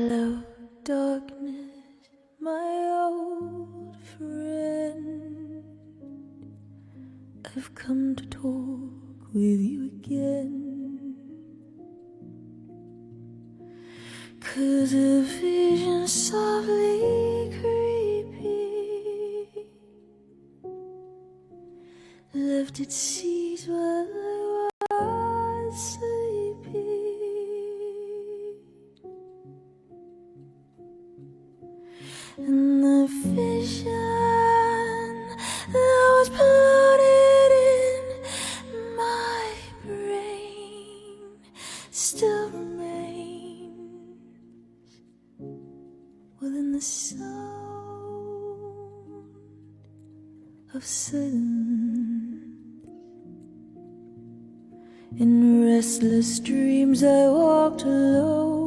Hello, darkness, my old friend. I've come to talk with you again, 'cause a vision softly creeping left its seeds while I was sleeping. And the vision that was planted in my brain still remains within the sound of silence. In restless dreams I walked alone,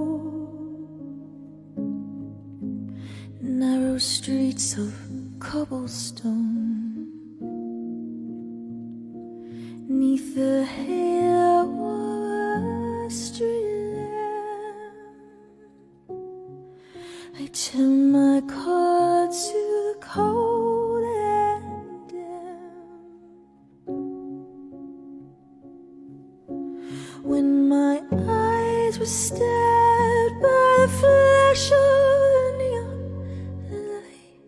narrow streets of cobblestone, 'neath the halo of a street lamp. I turned my car to the cold and damp. When my eyes were stabbed by the flash of neon light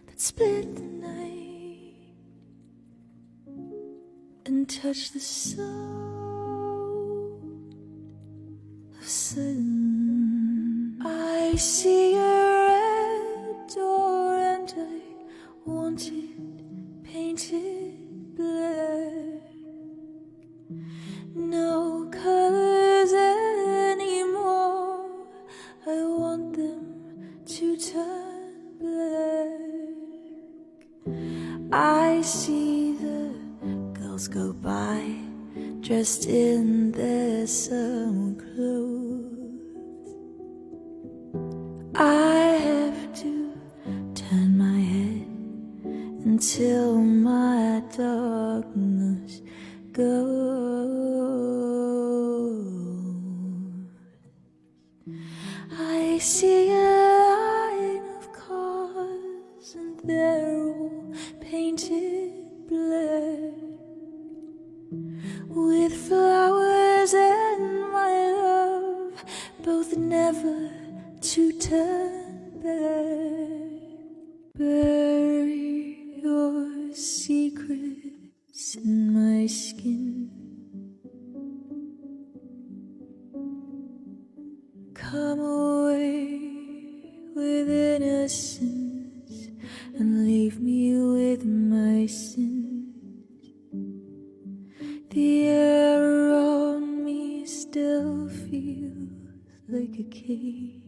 that split the night and touched the soul of silence. I see a red door and I want it painted black. No colors anymore, I want them to turn black. I see the girls go by dressed in their summer clothes. I have to turn my head until my darkness goes. I see a line of cars and they're all painted black, with flowers and my love, both never to turn back. Bury your secrets in my skin. Come away with innocence and leave me with my sins. The air on me still feels like a cage.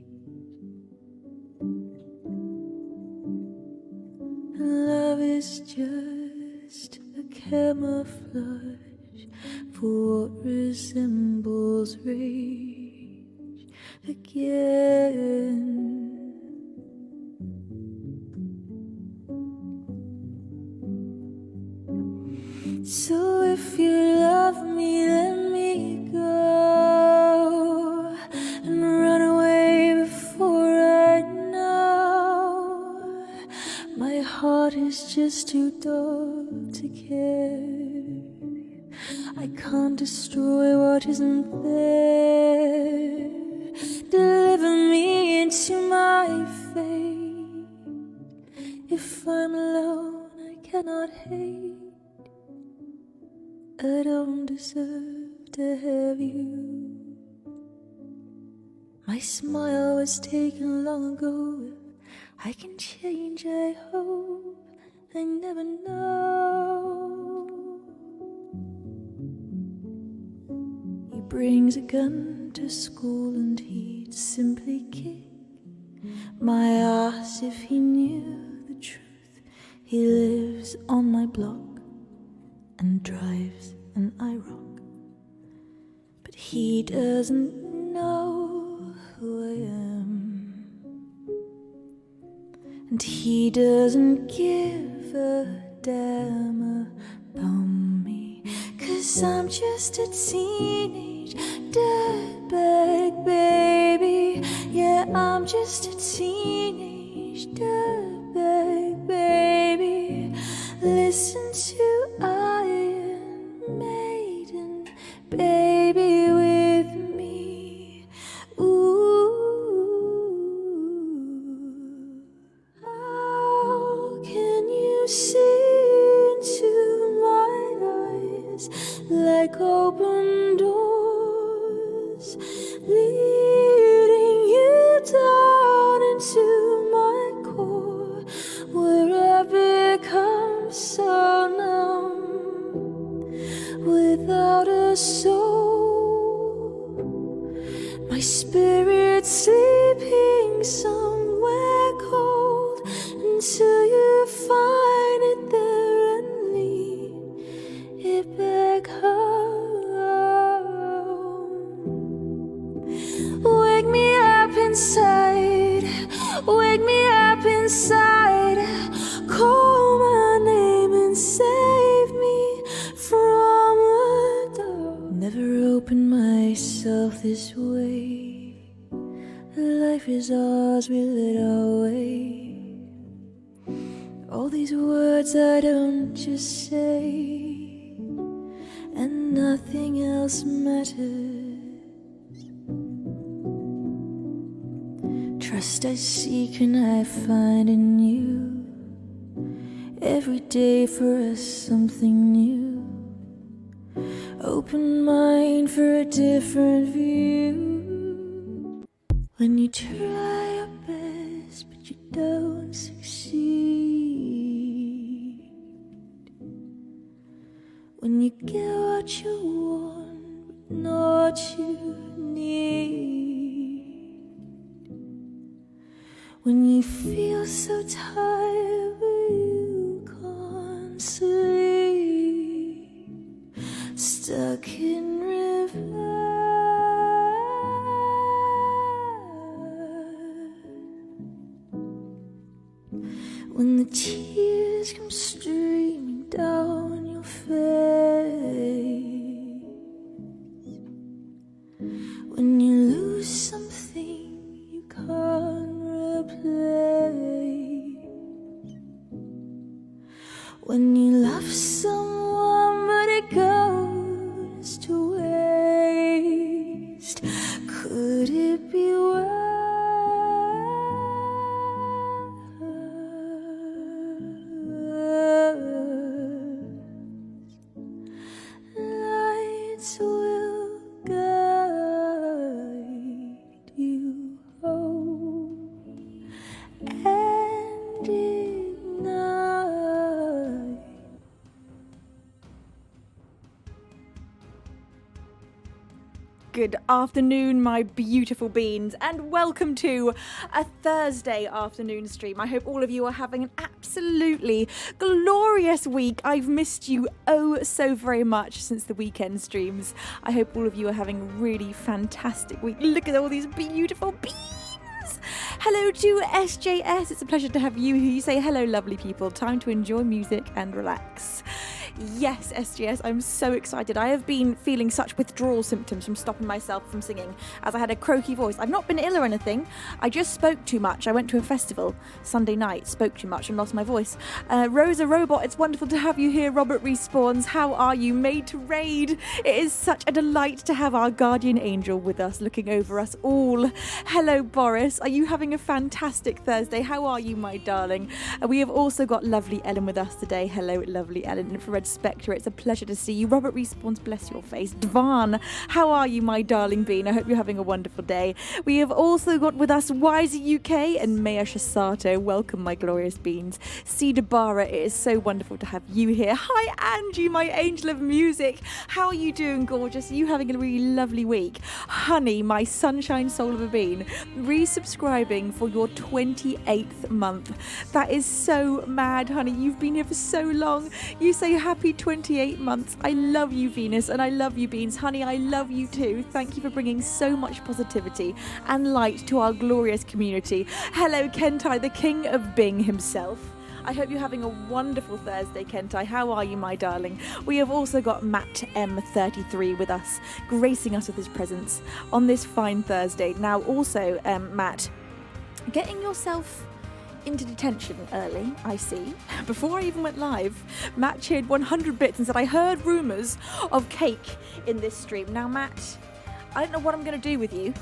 Love is just a camouflage for what resembles rage again. So if you love me, let me go and run away before I know. My heart is just too dark to care. I can't destroy what isn't there. Deliver me into my fate. If I'm alone, I cannot hate. I don't deserve to have you. My smile was taken long ago. I can change, I hope. I never know. He brings a gun to school and he'd simply kick my ass if he knew the truth. He lives on my block and drives an IROC, but he doesn't know who I am, and he doesn't give a damn about me, 'cause I'm just a teenage dirtbag baby. Yeah, I'm just a teenage dirtbag, baby. Listen to Iron Maiden, baby, with me. Ooh, how can you see into my eyes like open doors, leading you down into my core, where I become so numb without a soul. My spirit sleeping somewhere cold until you find it there and lead it back home. Wake me up inside, wake me up inside, call my name and save me from the dark. Never opened myself this way. Life is ours, we lit our way. All these words I don't just say, and nothing else matters. Trust I seek and I find in you. Every day for us something new. Open mind for a different view. When you try your best but you don't succeed, when you get what you want but not what you need, when you feel so tired but you can't sleep, stuck in reverse. When the tears come streaming down your face, when you lose something you can't replace, when you love someone but it goes to waste, could it be worse? Lights will guide you home and ignite. Good afternoon, my beautiful beans, and welcome to a Thursday afternoon stream. I hope all of you are having an absolutely glorious week. I've missed you oh so very much since the weekend streams. I hope all of you are having a really fantastic week. Look at all these beautiful beans. Hello to SJS. It's a pleasure to have you here. You say hello, lovely people. Time to enjoy music and relax. Yes, SGS, I'm so excited. I have been feeling such withdrawal symptoms from stopping myself from singing, as I had a croaky voice. I've not been ill or anything. I just spoke too much. I went to a festival Sunday night, spoke too much and lost my voice. Rosa Robot, it's wonderful to have you here. Robert Respawns, how are you? Made to raid. It is such a delight to have our guardian angel with us, looking over us all. Hello, Boris. Are you having a fantastic Thursday? How are you, my darling? We have also got lovely Ellen with us today. Hello, lovely Ellen. Infrared Spectre, it's a pleasure to see you. Robert Respawns, bless your face. Dvan, how are you, my darling bean? I hope you're having a wonderful day. We have also got with us Wiser UK and Maya Shasato. Welcome, my glorious beans. Cedar Barra, it is so wonderful to have you here. Hi, Angie, my angel of music. How are you doing, gorgeous? Are you having a really lovely week? Honey, my sunshine soul of a bean, resubscribing for your 28th month. That is so mad, honey. You've been here for so long. You say happy 28 months. I love you, Venus, and I love you, Beans. Honey, I love you too. Thank you for bringing so much positivity and light to our glorious community. Hello, Kentai, the king of Bing himself. I hope you're having a wonderful Thursday, Kentai. How are you, my darling? We have also got Matt M33 with us, gracing us with his presence on this fine Thursday. Now, also, Matt, getting yourself into detention early, I see. Before I even went live, Matt cheered 100 bits and said, I heard rumours of cake in this stream. Now, Matt, I don't know what I'm going to do with you,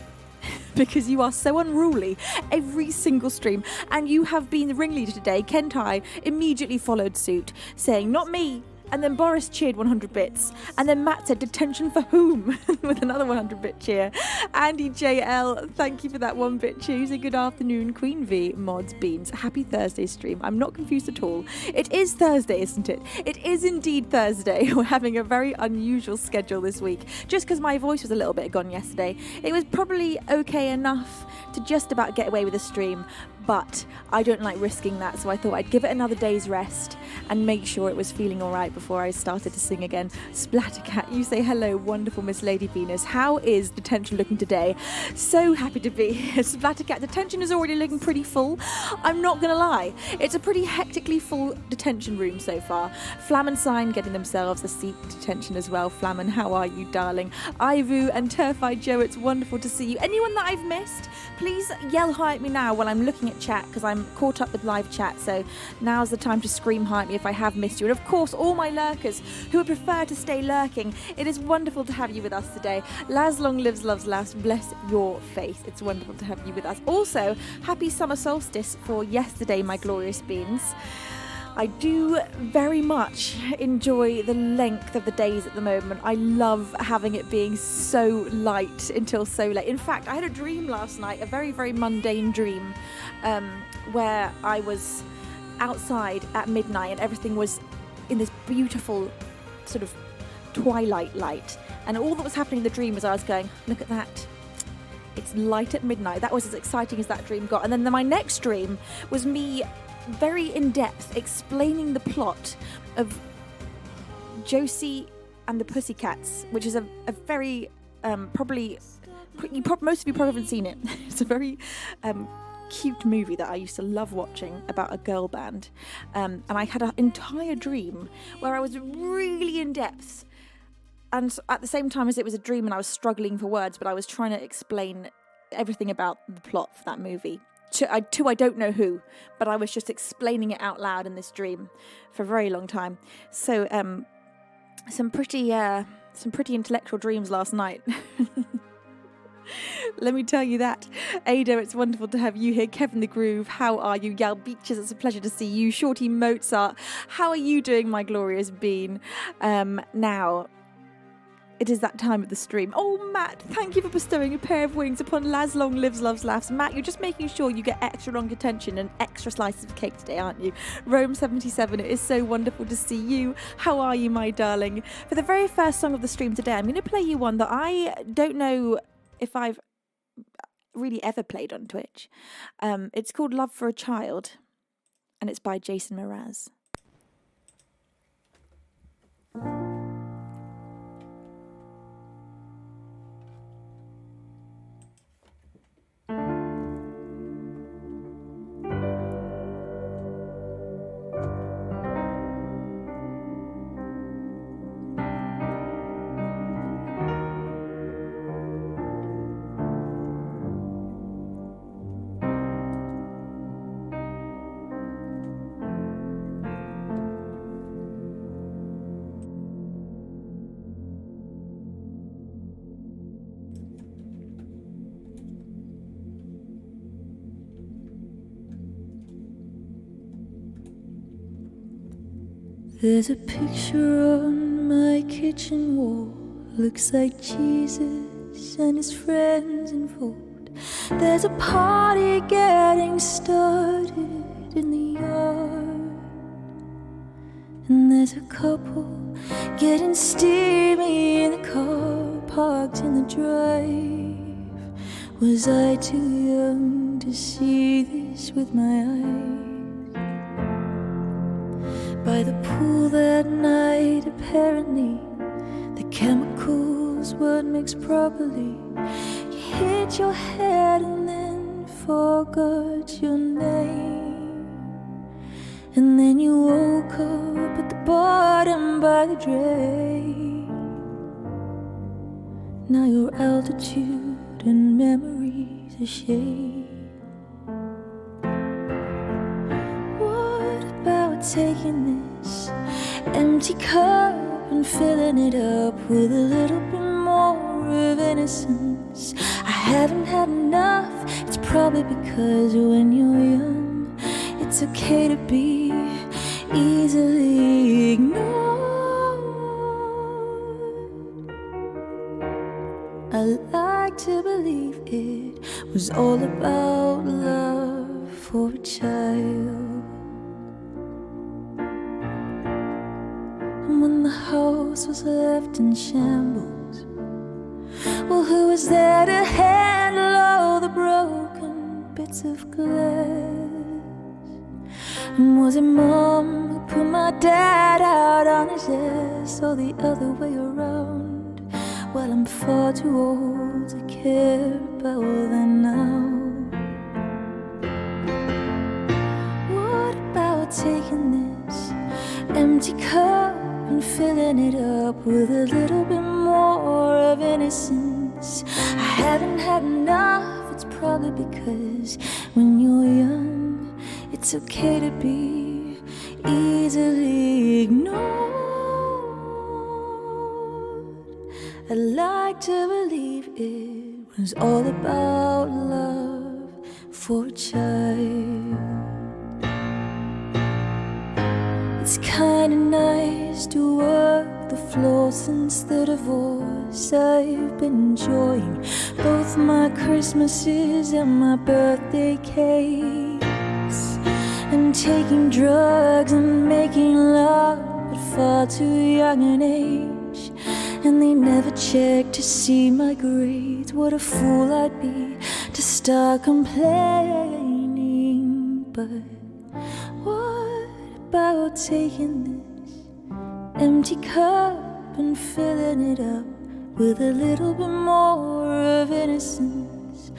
because you are so unruly every single stream, and you have been the ringleader today. Kentai immediately followed suit, saying, not me. And then Boris cheered 100 bits. And then Matt said, detention for whom? With another 100 bit cheer. Andy JL, thank you for that 1 bit cheer. Say good afternoon, Queen V, Mods, Beans. Happy Thursday stream. I'm not confused at all. It is Thursday, isn't it? It is indeed Thursday. We're having a very unusual schedule this week. Just because my voice was a little bit gone yesterday. It was probably okay enough to just about get away with a stream, but I don't like risking that, so I thought I'd give it another day's rest and make sure it was feeling all right before I started to sing again. Splattercat, you say hello, wonderful Miss Lady Venus. How is detention looking today? So happy to be here. Splattercat, detention is already looking pretty full. I'm not going to lie. It's a pretty hectically full detention room so far. Flam and Sign getting themselves a seat in detention as well. Flam, how are you, darling? Ivu and Turfide Joe, it's wonderful to see you. Anyone that I've missed, please yell hi at me now while I'm looking at chat, because I'm caught up with live chat, so now's the time to scream hi at me if I have missed you. And of course, all my lurkers who would prefer to stay lurking, it is wonderful to have you with us today. Las long lives, loves last, bless your face. It's wonderful to have you with us. Also, happy summer solstice for yesterday, my glorious beans. I do very much enjoy the length of the days at the moment. I love having it being so light until so late. In fact, I had a dream last night, a very, very mundane dream, where I was outside at midnight and everything was in this beautiful sort of twilight light. And all that was happening in the dream was I was going, look at that. It's light at midnight. That was as exciting as that dream got. And then my next dream was me very in-depth explaining the plot of Josie and the Pussycats, which is a very most of you probably haven't seen it. It's a very cute movie that I used to love watching about a girl band, and I had an entire dream where I was really in-depth, and at the same time as it was a dream and I was struggling for words, but I was trying to explain everything about the plot for that movie to I don't know who, but I was just explaining it out loud in this dream for a very long time. So some pretty intellectual dreams last night. Let me tell you that. Ada, it's wonderful to have you here. Kevin the Groove, how are you? Yal Beaches, it's a pleasure to see you. Shorty Mozart, how are you doing, my glorious bean? Now, it is that time of the stream. Oh, Matt, thank you for bestowing a pair of wings upon Las Long Lives, Loves, Laughs. Matt, you're just making sure you get extra long attention and extra slices of cake today, aren't you? Rome 77, it is so wonderful to see you. How are you, my darling? For the very first song of the stream today, I'm going to play you one that I don't know if I've really ever played on Twitch. It's called Love for a Child, and it's by Jason Mraz. There's a picture on my kitchen wall, looks like Jesus and his friends involved. There's a party getting started in the yard, and there's a couple getting steamy in the car parked in the drive. Was I too young to see this with my eyes? By the pool that night, apparently the chemicals weren't mixed properly. You hit your head and then forgot your name. And then you woke up at the bottom by the drain. Now your altitude and memories are shade. What about taking this empty cup and filling it up with a little bit more of innocence? I haven't had enough. It's probably because when you're young, it's okay to be easily ignored. I like to believe it was all about love for a child. And when the house was left in shambles, well, who was there to handle all the broken bits of glass? And was it Mom who put my dad out on his ass, or the other way around? Well, I'm far too old to care about that now. What about taking this empty cup and filling it up with a little bit more of innocence? I haven't had enough. It's probably because when you're young, it's okay to be easily ignored. I like to believe it was all about love for a child. It's kinda nice to work the floor since the divorce. I've been enjoying both my Christmases and my birthday cakes, and taking drugs and making love at far too young an age. And they never checked to see my grades. What a fool I'd be to start complaining. But what about taking this empty cup and filling it up with a little bit more of innocence?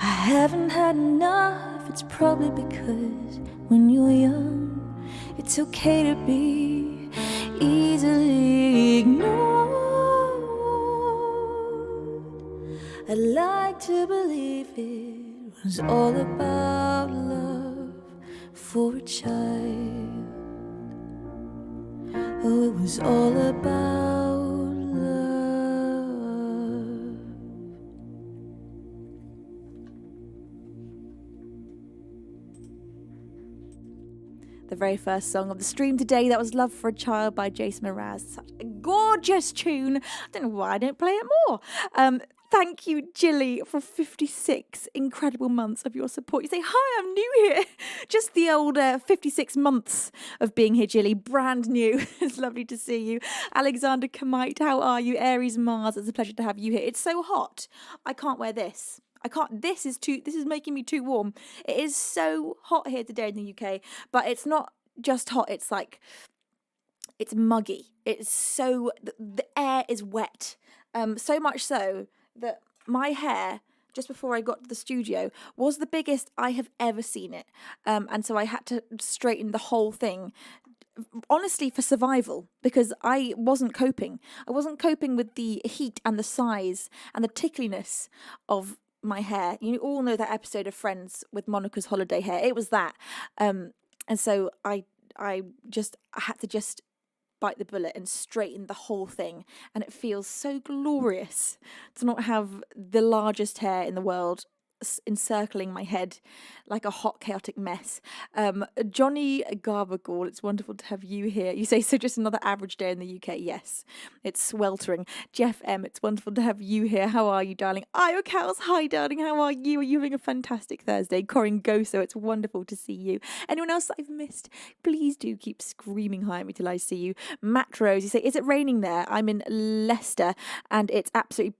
I haven't had enough. It's probably because when you're young, it's okay to be easily ignored. I like to believe it was all about love for a child. Oh, it was all about love. The very first song of the stream today, that was Love for a Child by Jason Mraz. Such a gorgeous tune. I don't know why I don't play it more. Thank you, Jilly, for 56 incredible months of your support. You say, hi, I'm new here. Just the old 56 months of being here, Jilly. Brand new. It's lovely to see you. Alexander Kamite, how are you? Aries Mars, it's a pleasure to have you here. It's so hot. I can't wear this. I can't, this is making me too warm. It is so hot here today in the UK, but it's not just hot, it's like, it's muggy. It's so, the air is wet. So much so that my hair, just before I got to the studio, was the biggest I have ever seen it. And so I had to straighten the whole thing, honestly, for survival, because I wasn't coping. I wasn't coping with the heat and the size and the tickliness of my hair. You all know that episode of Friends with Monica's holiday hair. It was that. And so I had to just bite the bullet and straighten the whole thing. And it feels so glorious to not have the largest hair in the world encircling my head like a hot chaotic mess. Johnny Garbergall, it's wonderful to have you here. You say, so just another average day in the UK? Yes, it's sweltering. Jeff M, it's wonderful to have you here. How are you, darling? Io Cows, hi darling, how are you? Are you having a fantastic Thursday? Corin Goso, it's wonderful to see you. Anyone else I've missed, please do keep screaming hi at me till I see you. Matt Rose, you say, is it raining there? I'm in Leicester and it's absolutely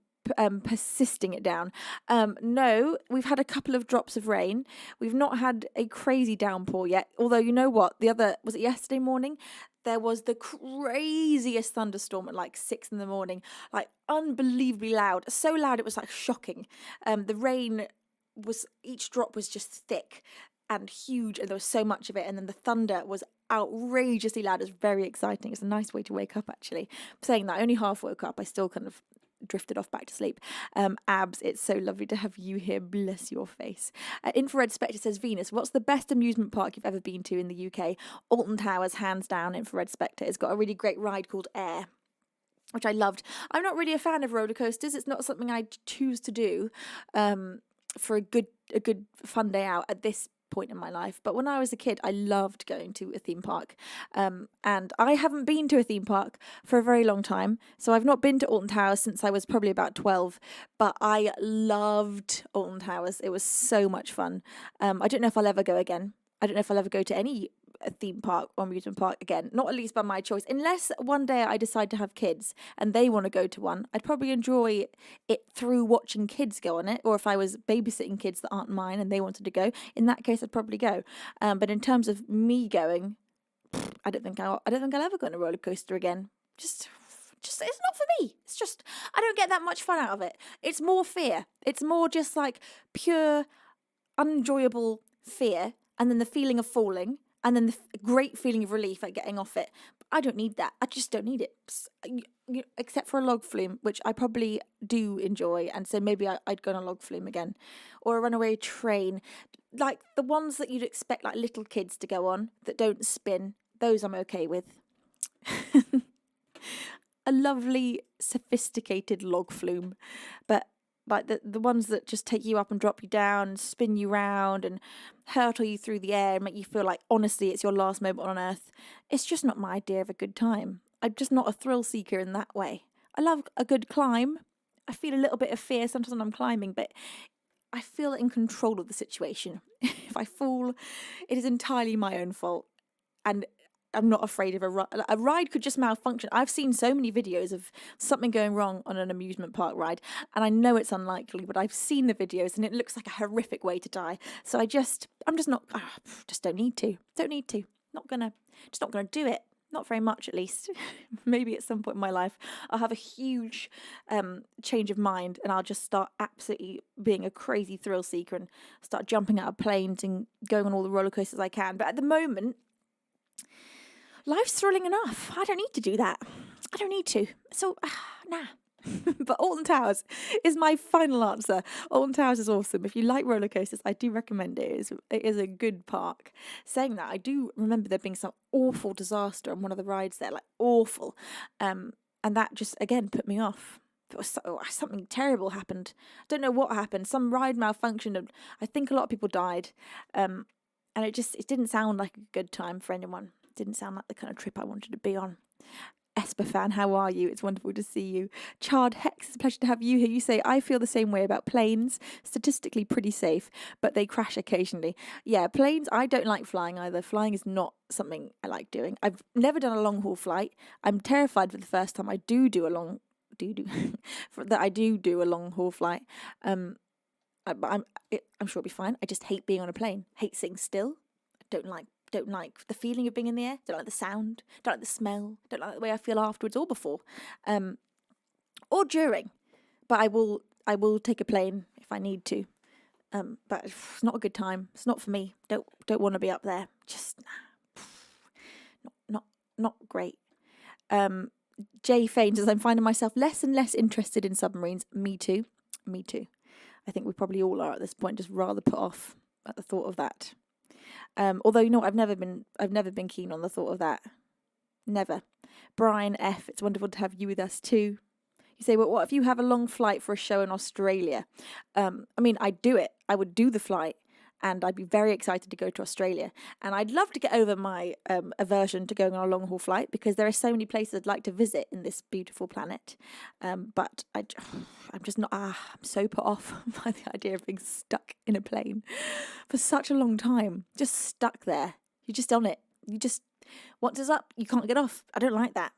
persisting it down. No, we've had a couple of drops of rain. We've not had a crazy downpour yet. Although, you know what? Was it yesterday morning? There was the craziest thunderstorm at like 6 a.m, like unbelievably loud. So loud it was like shocking. The rain each drop was just thick and huge, and there was so much of it, and then the thunder was outrageously loud. It's very exciting. It's a nice way to wake up, actually. Saying that, I only half woke up. I still kind of drifted off back to sleep. Abs, it's so lovely to have you here. Bless your face. Infrared Spectre says, Venus, what's the best amusement park you've ever been to in the UK? Alton Towers, hands down. Infrared Spectre. It's got a really great ride called Air, which I loved. I'm not really a fan of roller coasters. It's not something I choose to do for a good fun day out at this point in my life. But when I was a kid, I loved going to a theme park. And I haven't been to a theme park for a very long time. So I've not been to Alton Towers since I was probably about 12. But I loved Alton Towers. It was so much fun. I don't know if I'll ever go again. I don't know if I'll ever go to any theme park or amusement park again, not at least by my choice, unless one day I decide to have kids and they want to go to one. I'd probably enjoy it through watching kids go on it, or if I was babysitting kids that aren't mine and they wanted to go, in that case I'd probably go. But in terms of me going, I don't think I'll ever go on a roller coaster again. Just it's not for me. It's just, I don't get that much fun out of it. It's more fear. It's more just like pure unenjoyable fear, and then the feeling of falling, and then the great feeling of relief at getting off it. I don't need that. I just don't need it. Except for a log flume, which I probably do enjoy. And so maybe I'd go on a log flume again. Or a runaway train. Like the ones that you'd expect like little kids to go on that don't spin. Those I'm okay with. A lovely, sophisticated log flume. But like the ones that just take you up and drop you down, spin you round and hurtle you through the air and make you feel like, honestly, it's your last moment on earth. It's just not my idea of a good time. I'm just not a thrill seeker in that way. I love a good climb. I feel a little bit of fear sometimes when I'm climbing, but I feel in control of the situation. If I fall, it is entirely my own fault. And I'm not afraid of a ride. A ride could just malfunction. I've seen so many videos of something going wrong on an amusement park ride, and I know it's unlikely, but I've seen the videos and it looks like a horrific way to die. So I'm just not, just don't need to. Not gonna do it. Not very much, at least. Maybe at some point in my life, I'll have a huge change of mind and I'll just start absolutely being a crazy thrill seeker and start jumping out of planes and going on all the roller coasters I can. But at the moment, life's thrilling enough. I don't need to do that. I don't need to. So, nah. But Alton Towers is my final answer. Alton Towers is awesome. If you like roller coasters, I do recommend it. It is a good park. Saying that, I do remember there being some awful disaster on one of the rides there, like awful. And that just, again, put me off. It was something terrible happened. I don't know what happened. Some ride malfunctioned and I think a lot of people died. And it didn't sound like a good time for anyone. It didn't sound like the kind of trip I wanted to be on. Esper fan, how are you? It's wonderful to see you. Chard Hex, it's a pleasure to have you here. You say, I feel the same way about planes. Statistically pretty safe, but they crash occasionally. Yeah, planes, I don't like flying either. Flying is not something I like doing. I've never done a long haul flight. I'm terrified for the first time I do a long haul flight. I'm sure it'll be fine. I just hate being on a plane. Hate sitting still. I don't like the feeling of being in the air, don't like the sound, don't like the smell, don't like the way I feel afterwards or before, or during. But I will take a plane if I need to. But it's not a good time. It's not for me. Don't want to be up there. Just not great. Jay Fain says, I'm finding myself less and less interested in submarines. Me too. I think we probably all are at this point, just rather put off at the thought of that. Although, you know, I've never been keen on the thought of that. Never. Brian F, it's wonderful to have you with us too. You say, well, what if you have a long flight for a show in Australia? I mean, I'd do it. I would do the flight and I'd be very excited to go to Australia. And I'd love to get over my aversion to going on a long haul flight because there are so many places I'd like to visit in this beautiful planet. But I'm just not, I'm so put off by the idea of being stuck in a plane for such a long time. Just stuck there. You're just on it. You just, once it's up, you can't get off. I don't like that.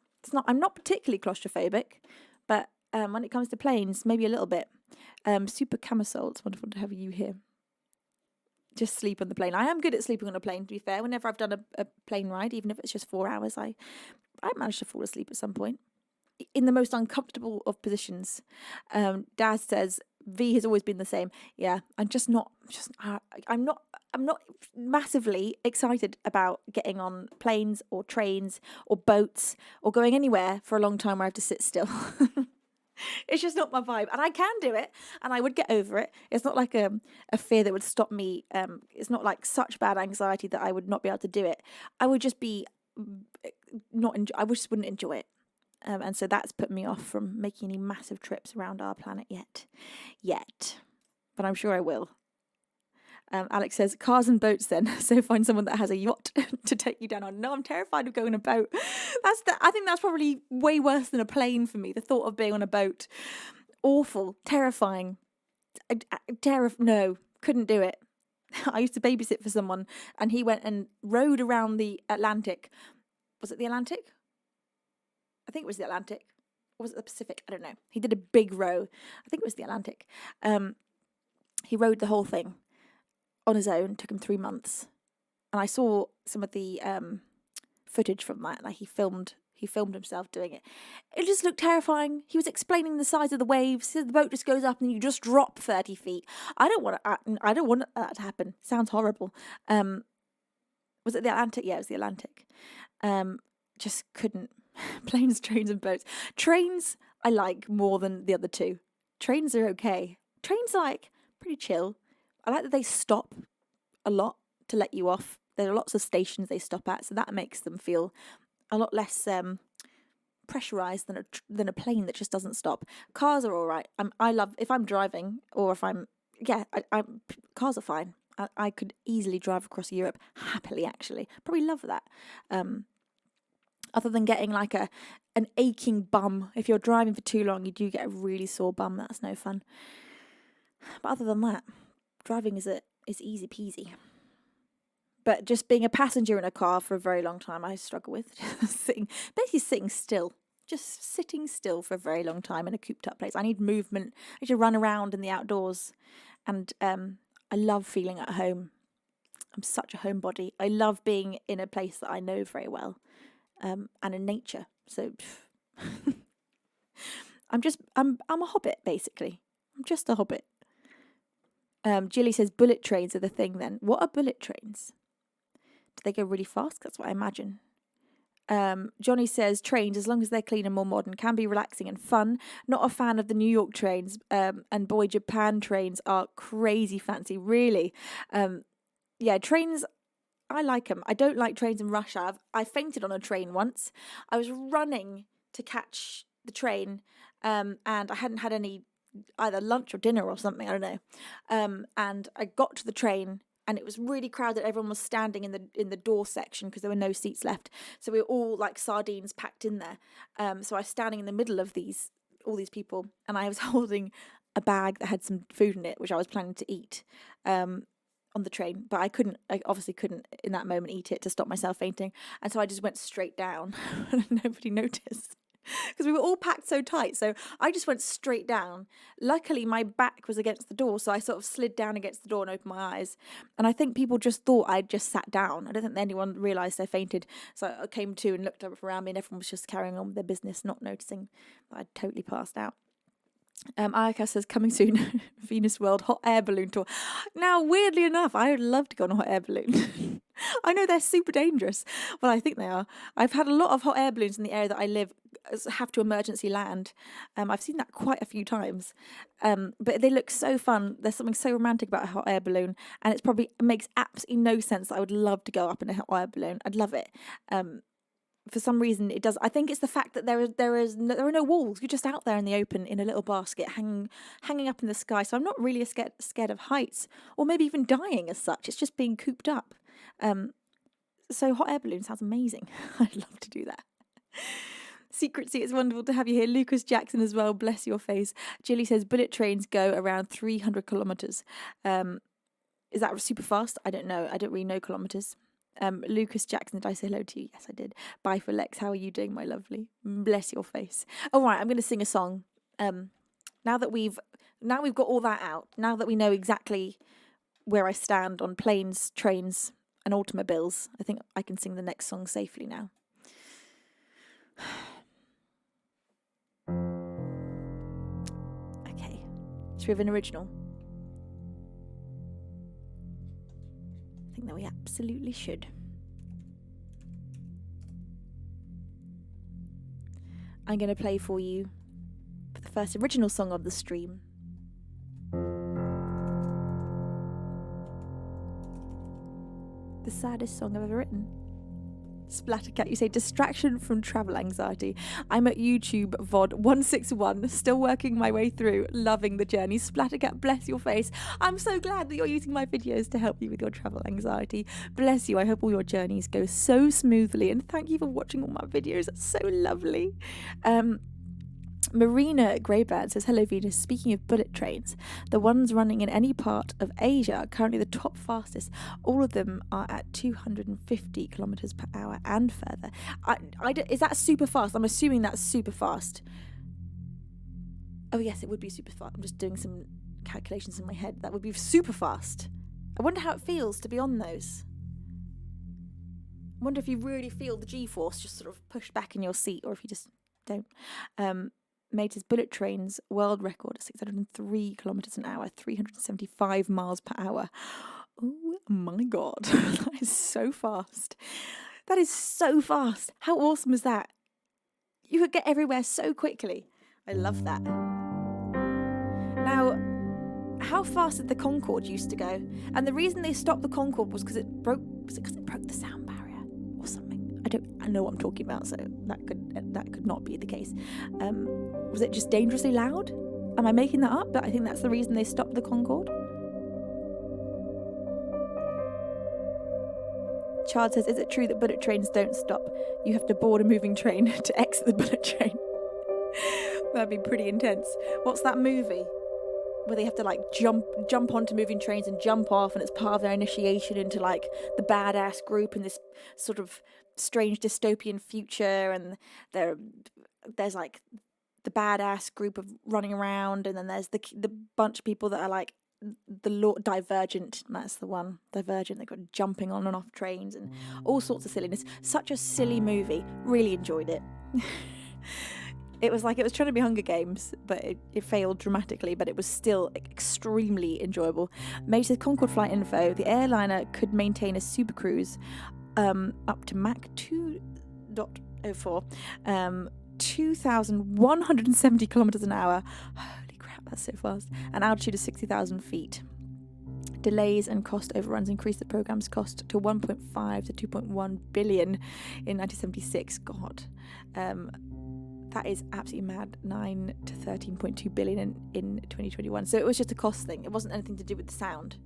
I'm not particularly claustrophobic, but when it comes to planes, maybe a little bit. Super Camisole, it's wonderful to have you here. Just sleep on the plane. I am good at sleeping on a plane, to be fair. Whenever I've done a plane ride, even if it's just 4 hours, I managed to fall asleep at some point in the most uncomfortable of positions. Daz says, V has always been the same. Yeah, I'm not massively excited about getting on planes or trains or boats or going anywhere for a long time where I have to sit still. It's just not my vibe, and I can do it, and I would get over it. It's not like a fear that would stop me. It's not like such bad anxiety that I would not be able to do it. I would just be I just wouldn't enjoy it. And so that's put me off from making any massive trips around our planet yet. But I'm sure I will. Alex says, cars and boats then. So find someone that has a yacht to take you down on. No, I'm terrified of going on a boat. I think that's probably way worse than a plane for me. The thought of being on a boat. Awful. Terrifying. No, couldn't do it. I used to babysit for someone and he went and rowed around the Atlantic. Was it the Atlantic? I think it was the Atlantic. Or was it the Pacific? I don't know. He did a big row. I think it was the Atlantic. He rowed the whole thing on his own. Took him 3 months. And I saw some of the footage from that. Like he filmed himself doing it. It just looked terrifying. He was explaining the size of the waves. The boat just goes up and you just drop 30 feet. I don't want that to happen. Sounds horrible. Was it the Atlantic? Yeah, it was the Atlantic. Just couldn't. Planes, trains and boats. Trains I like more than the other two. Trains are okay. Trains are like pretty chill. I like that they stop a lot to let you off. There are lots of stations they stop at, so that makes them feel a lot less pressurized than a plane that just doesn't stop. Cars are all right. I love if I'm driving or if I'm cars are fine. I could easily drive across Europe happily. Actually, probably love that. Other than getting like an aching bum. If you're driving for too long, you do get a really sore bum. That's no fun. But other than that, driving is easy peasy. But just being a passenger in a car for a very long time, I struggle with. Basically sitting still. Just sitting still for a very long time in a cooped up place. I need movement. I need to run around in the outdoors. And I love feeling at home. I'm such a homebody. I love being in a place that I know very well. And in nature. So I'm a hobbit, basically. I'm just a hobbit. Jilly says bullet trains are the thing then. What are bullet trains? Do they go really fast? That's what I imagine. Johnny says trains, as long as they're clean and more modern, can be relaxing and fun. Not a fan of the New York trains. And boy, Japan trains are crazy fancy, really. Yeah, trains, I like them. I don't like trains in rush hour. I fainted on a train once. I was running to catch the train and I hadn't had any either lunch or dinner or something, I don't know. And I got to the train and it was really crowded. Everyone was standing in the door section because there were no seats left. So we were all like sardines packed in there. So I was standing in the middle of all these people and I was holding a bag that had some food in it, which I was planning to eat. On the train, but I obviously couldn't in that moment eat it to stop myself fainting, and so I just went straight down and nobody noticed because we were all packed so tight, so I just went straight down. Luckily my back was against the door, so I sort of slid down against the door and opened my eyes, and I think people just thought I'd just sat down. I don't think anyone realised I fainted, so I came to and looked up around me and everyone was just carrying on with their business, not noticing that I'd totally passed out. Ayaka says, coming soon, Venusworld hot air balloon tour. Now, weirdly enough, I would love to go on a hot air balloon. I know they're super dangerous. Well, I think they are. I've had a lot of hot air balloons in the area that I live have to emergency land. I've seen that quite a few times. But they look so fun. There's something so romantic about a hot air balloon. And it makes absolutely no sense that I would love to go up in a hot air balloon. I'd love it. For some reason it does. I think it's the fact that there are no walls. You're just out there in the open in a little basket hanging up in the sky. So I'm not really scared of heights or maybe even dying as such. It's just being cooped up. So hot air balloon sounds amazing. I'd love to do that. Secrecy, it's wonderful to have you here. Lucas Jackson as well, bless your face. Jilly says bullet trains go around 300 kilometres. Is that super fast? I don't know. I don't really know kilometres. Lucas Jackson, did I say hello to you? Yes, I did. Bye for Lex. How are you doing, my lovely? Bless your face. All right, I'm going to sing a song. Now that we've got all that out, now that we know exactly where I stand on planes, trains, and automobiles, I think I can sing the next song safely now. Okay, Should we have an original? I think that we absolutely should. I'm going to play for you the first original song of the stream. The saddest song I've ever written. Splattercat, you say distraction from travel anxiety. I'm at YouTube VOD 161, still working my way through, loving the journey. Splattercat, bless your face. I'm so glad that you're using my videos to help you with your travel anxiety. Bless you. I hope all your journeys go so smoothly, and thank you for watching all my videos. That's so lovely. Marina Greybird says, hello Venus, speaking of bullet trains, the ones running in any part of Asia are currently the top fastest. All of them are at 250 kilometers per hour and further. Is that super fast? I'm assuming that's super fast. Oh yes, it would be super fast. I'm just doing some calculations in my head. That would be super fast. I wonder how it feels to be on those. I wonder if you really feel the G-force just sort of push back in your seat, or if you just don't. Made his bullet trains world record at 603 kilometers an hour, 375 miles per hour. Oh my god, that is so fast. That is so fast. How awesome is that? You could get everywhere so quickly. I love that. Now, how fast did the Concorde used to go? And the reason they stopped the Concorde was because it broke. Was it because it broke the sound barrier or something? I know what I'm talking about, so that could not be the case. Was it just dangerously loud? Am I making that up? But I think that's the reason they stopped the Concorde. Chard says, is it true that bullet trains don't stop? You have to board a moving train to exit the bullet train. That'd be pretty intense. What's that movie where they have to like jump onto moving trains and jump off, and it's part of their initiation into like the badass group in this sort of strange dystopian future, and there's like the badass group of running around, and then there's the bunch of people that are like Divergent. That's the one. Divergent. They got jumping on and off trains and all sorts of silliness. Such a silly movie. Really enjoyed it. It was like it was trying to be Hunger Games, but it failed dramatically, but it was still extremely enjoyable. Made says Concorde flight info, the airliner could maintain a super cruise up to Mach 2.04, 2,170 kilometers an hour. Holy crap, that's so fast. An altitude of 60,000 feet. Delays and cost overruns increased the program's cost to 1.5 to 2.1 billion in 1976. God. That is absolutely mad. 9 to 13.2 billion in 2021. So it was just a cost thing. It wasn't anything to do with the sound.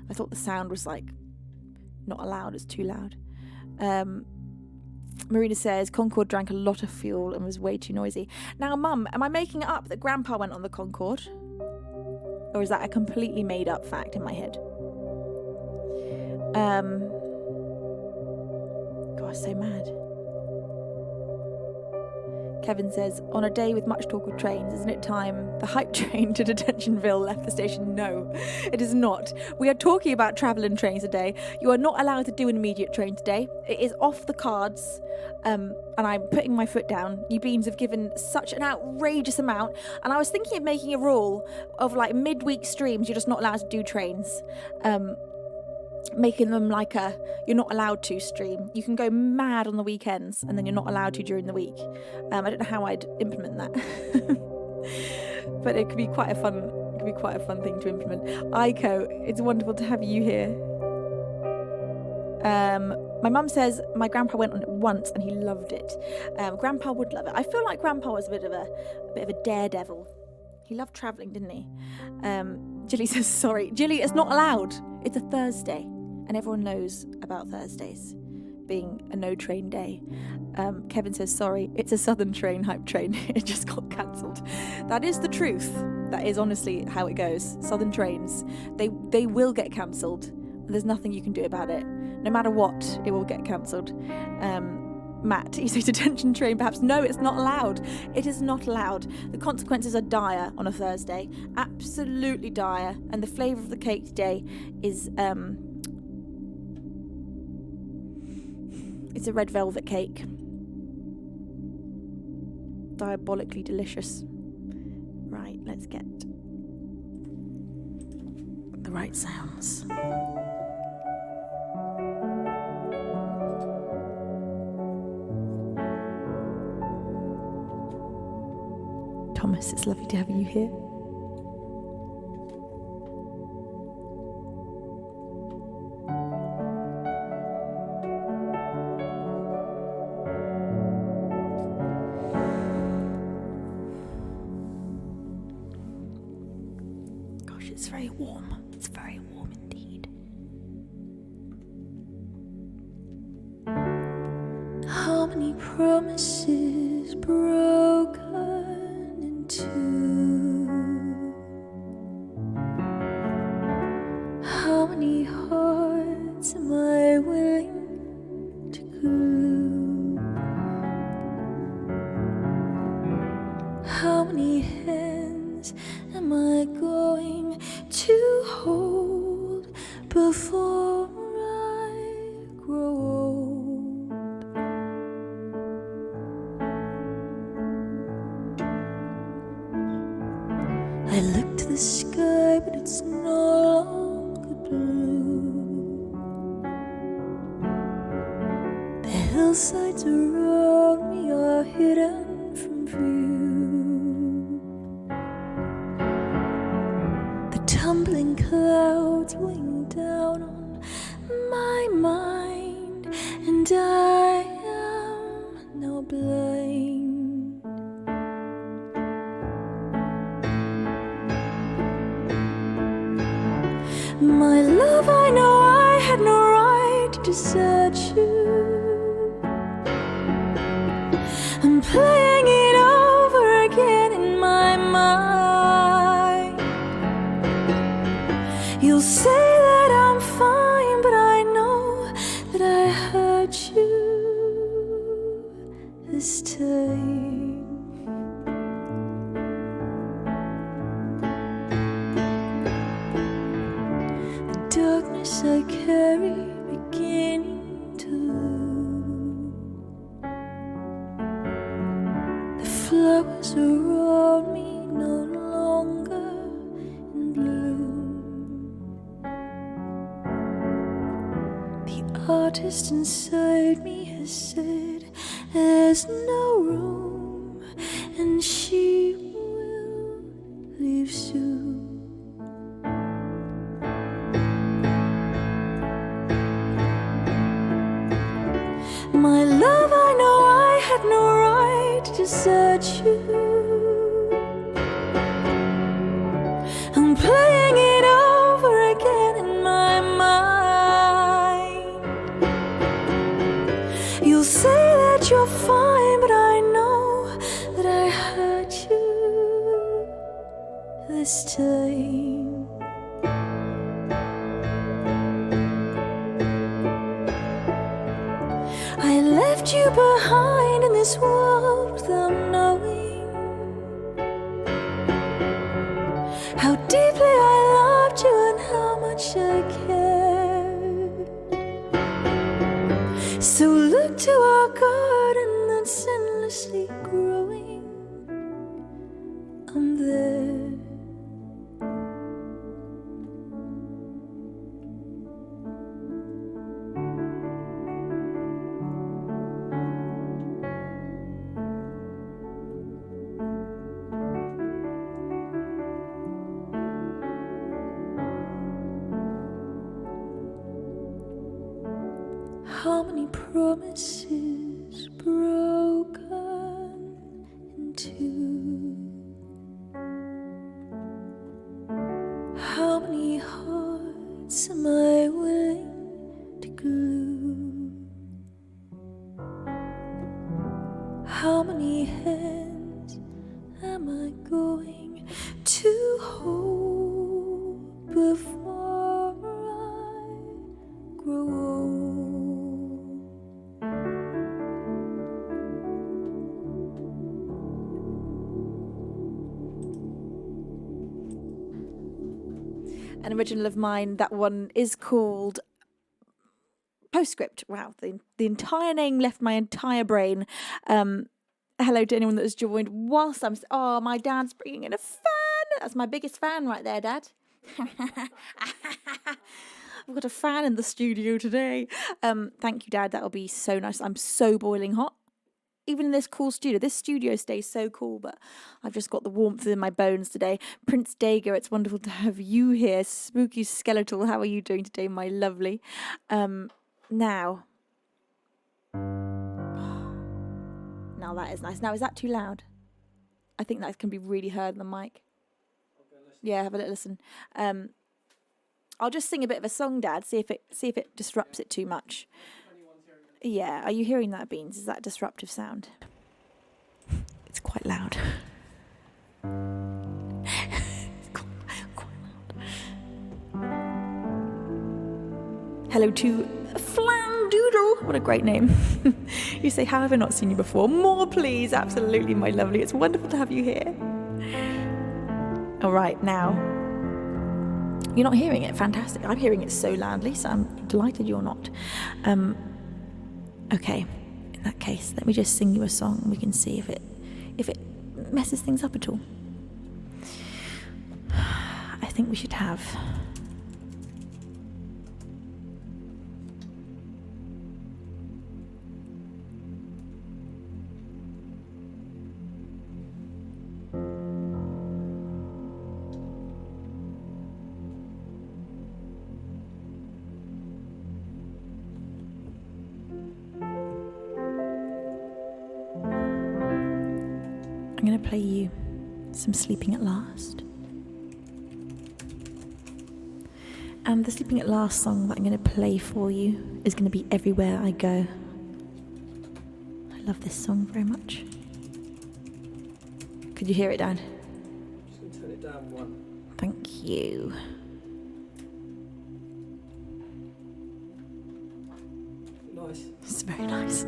I thought the sound was like not allowed. It's too loud. Marina says Concorde drank a lot of fuel and was way too noisy. Now, Mum, am I making it up that Grandpa went on the Concorde? Or is that a completely made up fact in my head? God, so mad. Kevin says, on a day with much talk of trains, isn't it time the hype train to Detentionville left the station? No, it is not. We are talking about travel and trains today. You are not allowed to do an immediate train today. It is off the cards, and I'm putting my foot down. You beans have given such an outrageous amount, and I was thinking of making a rule of like midweek streams, you're just not allowed to do trains. Making them like you're not allowed to stream. You can go mad on the weekends and then you're not allowed to during the week. I don't know how I'd implement that. But it could be quite a fun thing to implement. Aiko, it's wonderful to have you here. My mum says my grandpa went on it once and he loved it. Grandpa would love it. I feel like Grandpa was a bit of a daredevil. He loved travelling, didn't he? Jilly says, sorry. Jilly, it's not allowed. It's a Thursday. And everyone knows about Thursdays being a no train day. Kevin says, sorry, it's a Southern train hype train. It just got cancelled. That is the truth. That is honestly how it goes. Southern trains, they will get cancelled. There's nothing you can do about it. No matter what, it will get cancelled. Matt, you say detention train perhaps. No, it's not allowed. It is not allowed. The consequences are dire on a Thursday. Absolutely dire. And the flavour of the cake today is it's a red velvet cake. Diabolically delicious. Right, let's get the right sounds. Thomas, it's lovely to have you here. Gosh, it's very warm. It's very warm indeed. How many promises broken in two? How many hearts am I willing to glue? How many hands am I going to hold before I grow old? I look to the sky, but it's no longer blue. The hillsides around me are hidden from view. The tumbling clouds weighing down on my mind, and I am now blind. My love, I know I had no right to desert you. I'm playing it over again in my mind. You'll say that I'm fine, but I know that I hurt you this time. Darkness I carry beginning to lose. The flowers around me no longer in bloom. The artist inside me has said there's no room, and she will leave soon. My love, I know I had no right to desert you. I'm playing it over again in my mind. You'll say that you're fine, but I know that I hurt you this time. I left you behind in this world without knowing how deeply I loved you and how much I cared. So look to our garden that's endlessly growing. I'm there. How many promises broken in two? How many hearts am I willing to glue? How many hands am I going to hold before I grow old? An original of mine, that one is called Postscript. Wow, the entire name left my entire brain. Hello to anyone that has joined whilst I'm... Oh, my dad's bringing in a fan. That's my biggest fan right there, Dad. I've got a fan in the studio today. Thank you, Dad. That'll be so nice. I'm so boiling hot. Even in this cool studio. This studio stays so cool, but I've just got the warmth in my bones today. Prince Dago, it's wonderful to have you here. Spooky Skeletal, how are you doing today, my lovely? Now that is nice. Now, is that too loud? I think that can be really heard on the mic. Yeah, have a little listen. I'll just sing a bit of a song, Dad. See if it disrupts it too much. Yeah, are you hearing that, Beans? Is that a disruptive sound? It's quite loud. It's quite loud. Hello to Flandoodle. What a great name. You say, how have I not seen you before? More, please. Absolutely, my lovely. It's wonderful to have you here. All right, now. You're not hearing it? Fantastic. I'm hearing it so loudly, so I'm delighted you're not. Okay, in that case, let me just sing you a song and we can see if it messes things up at all. I think we should have... I'm going to play you some Sleeping at Last. And the Sleeping at Last song that I'm going to play for you is going to be Everywhere I Go. I love this song very much. Could you hear it, Dad? I'm just going to turn it down one. Thank you. Nice. It's very nice.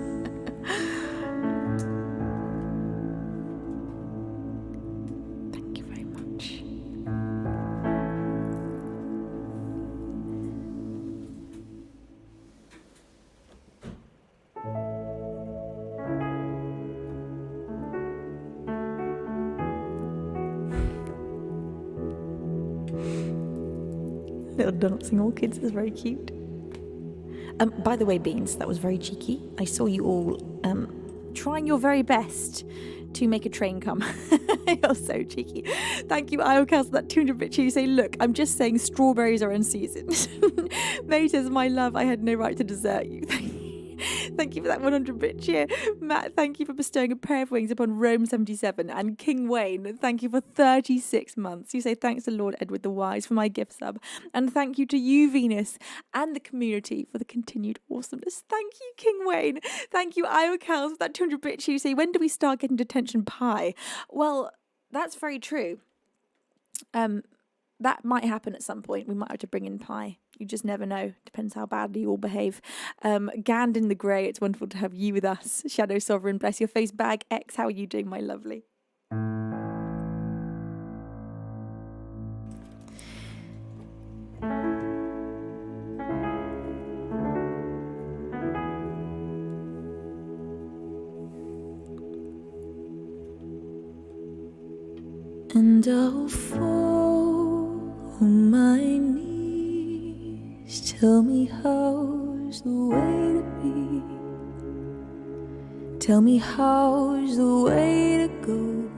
Thank you very much. Little dancing orchids is very cute. By the way, Beans, that was very cheeky. I saw you all trying your very best to make a train come. You're so cheeky. Thank you, Iocast, for that 200-bit cheer. You say, look, I'm just saying strawberries are unseasoned. Mate says, my love, I had no right to desert you. Thank you for that 100-bit cheer. Matt, thank you for bestowing a pair of wings upon Rome 77. And King Wayne, thank you for 36 months. You say, thanks to Lord Edward the Wise for my gift sub. And thank you to you, Venus, and the community for the continued awesomeness. Thank you, King Wayne. Thank you, Iocals, for that 200-bit cheer. You say, when do we start getting detention pie? Well, that's very true. That might happen at some point. We might have to bring in pie. You just never know. Depends how badly you all behave. Gand in the Grey, it's wonderful to have you with us. Shadow Sovereign, bless your face. Bag X, how are you doing, my lovely? And I'll fall on my knees. Tell me how's the way to be. Tell me how's the way to go.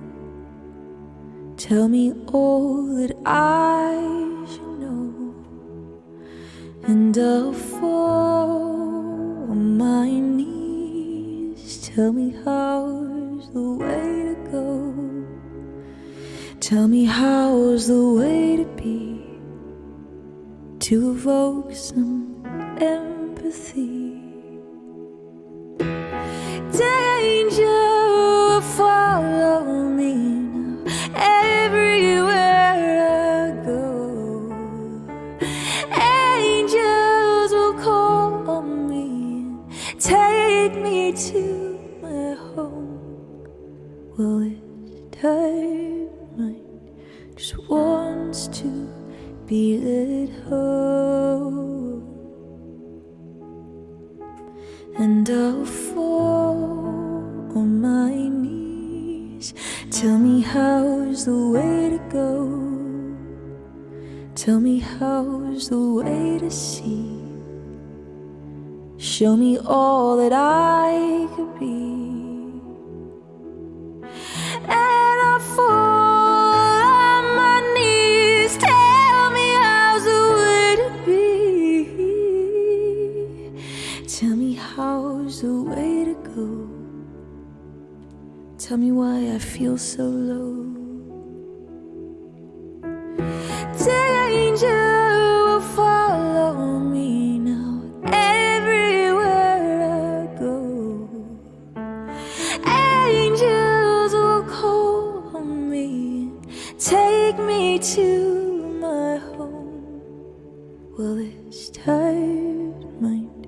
Tell me all that I should know. And I'll fall on my knees. Tell me how's the way to go. Tell me how's the way to be, to evoke some empathy. Danger will follow me now, everywhere I go. Angels will call on me and take me to my home. Well, this time just wants to be let home. And I'll fall on my knees. Tell me how's the way to go. Tell me how's the way to see. Show me all that I could be. And I fall on my knees. Tell me how's the way to be. Tell me how's the way to go. Tell me why I feel so low. Danger will follow me now everywhere I go. Angels will call on me, take me to my home. Well, this tired mind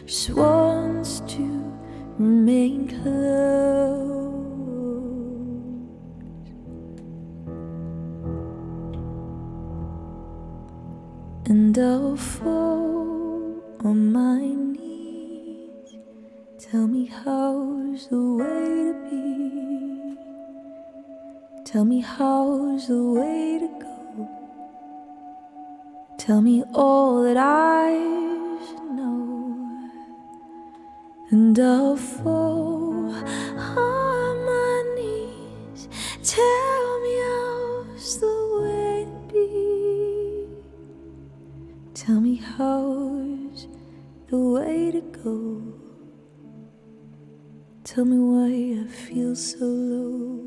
just wants to remain close. And I'll fall on my knees. Tell me how's the way to be. Tell me how's the way to go. Tell me all that I should know. And I'll fall on my knees. Tell me how's the way to be. Tell me how's the way to go. Tell me why I feel so low.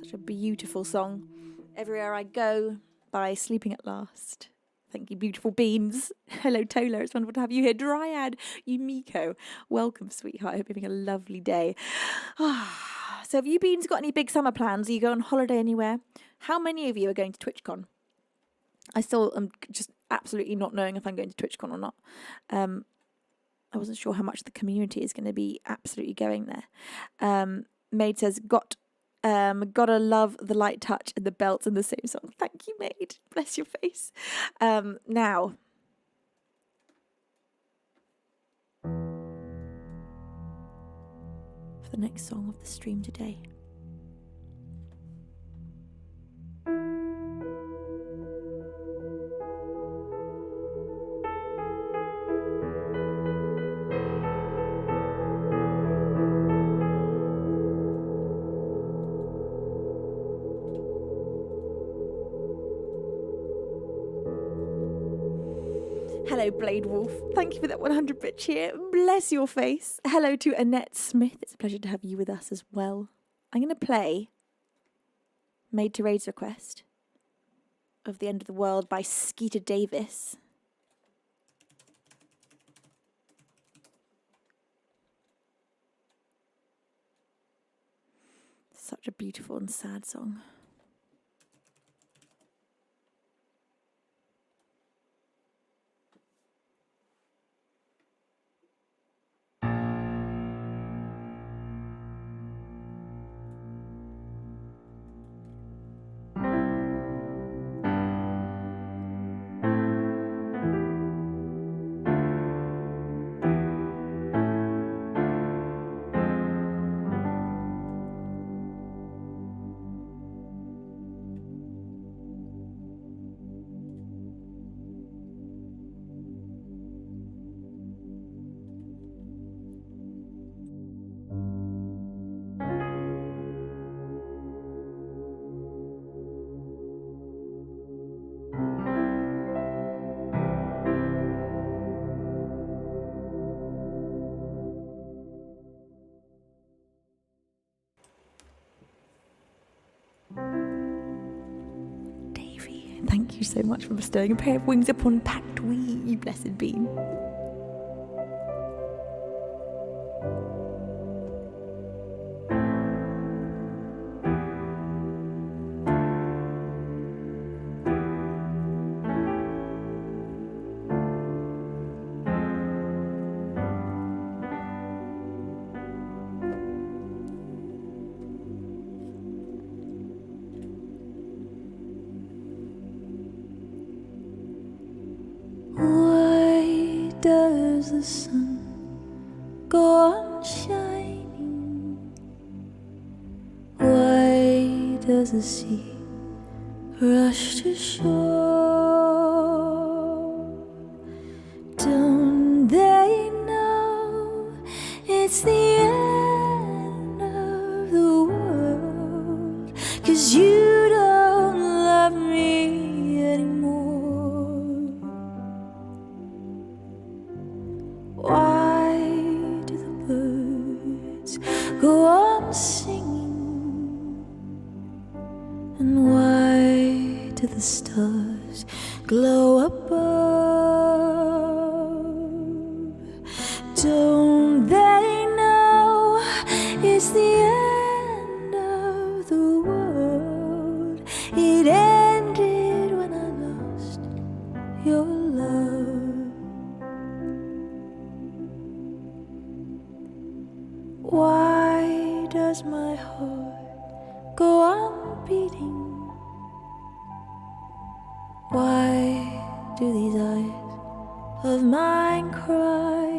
Such a beautiful song. Everywhere I Go by Sleeping at Last. Thank you, beautiful beans. Hello, Tola. It's wonderful to have you here. Dryad Yumiko. Welcome, sweetheart. I hope you're having a lovely day. So have you beans got any big summer plans? Are you going on holiday anywhere? How many of you are going to TwitchCon? I still am just absolutely not knowing if I'm going to TwitchCon or not. I wasn't sure how much the community is going to be absolutely going there. Maid says, gotta love the light touch and the belts in the same song. Thank you, Maid. Bless your face. Now, for the next song of the stream today. Hello, Blade Wolf. Thank you for that 100-bit cheer. Bless your face. Hello to Annette Smith. It's a pleasure to have you with us as well. I'm going to play Made to Raid's request of The End of the World by Skeeter Davis. Such a beautiful and sad song. Thank you so much for bestowing a pair of wings upon Pactwee, you blessed bean. Why does the sun go on shining? Why does the sea rush to shore? Don't they know it's the end of the world? 'Cause you don't love me anymore. Why do the birds go on singing? And why do the stars glow above? Don't they know it's the end of the world? It ended when I lost your love. Why does my heart go on beating? Why do these eyes of mine cry?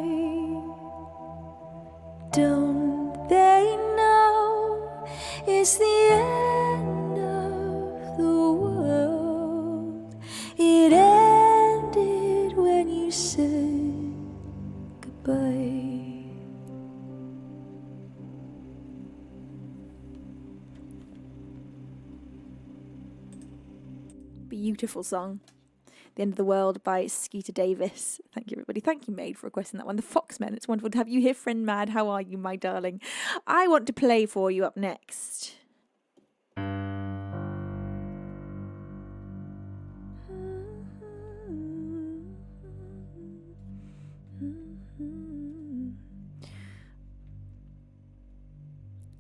Don't they know it's the end of the world? It ended when you said goodbye. Beautiful song. The End of the World by Skeeter Davis. Thank you, everybody. Thank you, Maid, for requesting that one. The Foxmen. It's wonderful to have you here, friend Mad. How are you, my darling? I want to play for you up next.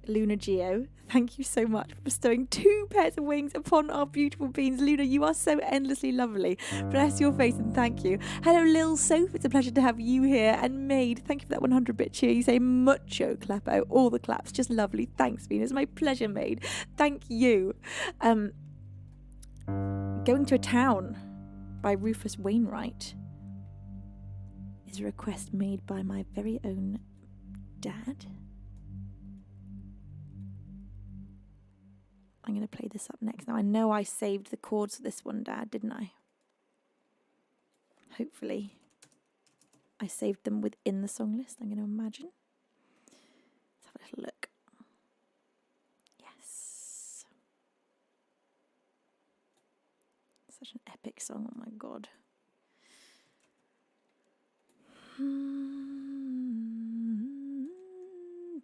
Luna Geo, thank you so much for bestowing 2 pairs of wings upon our beautiful beans. Luna, you are so endlessly lovely. Bless your face and thank you. Hello, Lil Soph. It's a pleasure to have you here. And Maid, thank you for that 100 bit cheer. You say mucho clapo, all the claps. Just lovely. Thanks, Venus. My pleasure, Maid. Thank you. Going to a Town by Rufus Wainwright is a request made by my very own dad. I'm going to play this up next. Now, I know I saved the chords for this one, Dad, didn't I? Hopefully, I saved them within the song list, I'm going to imagine. Let's have a little look. Yes. Such an epic song, oh my God.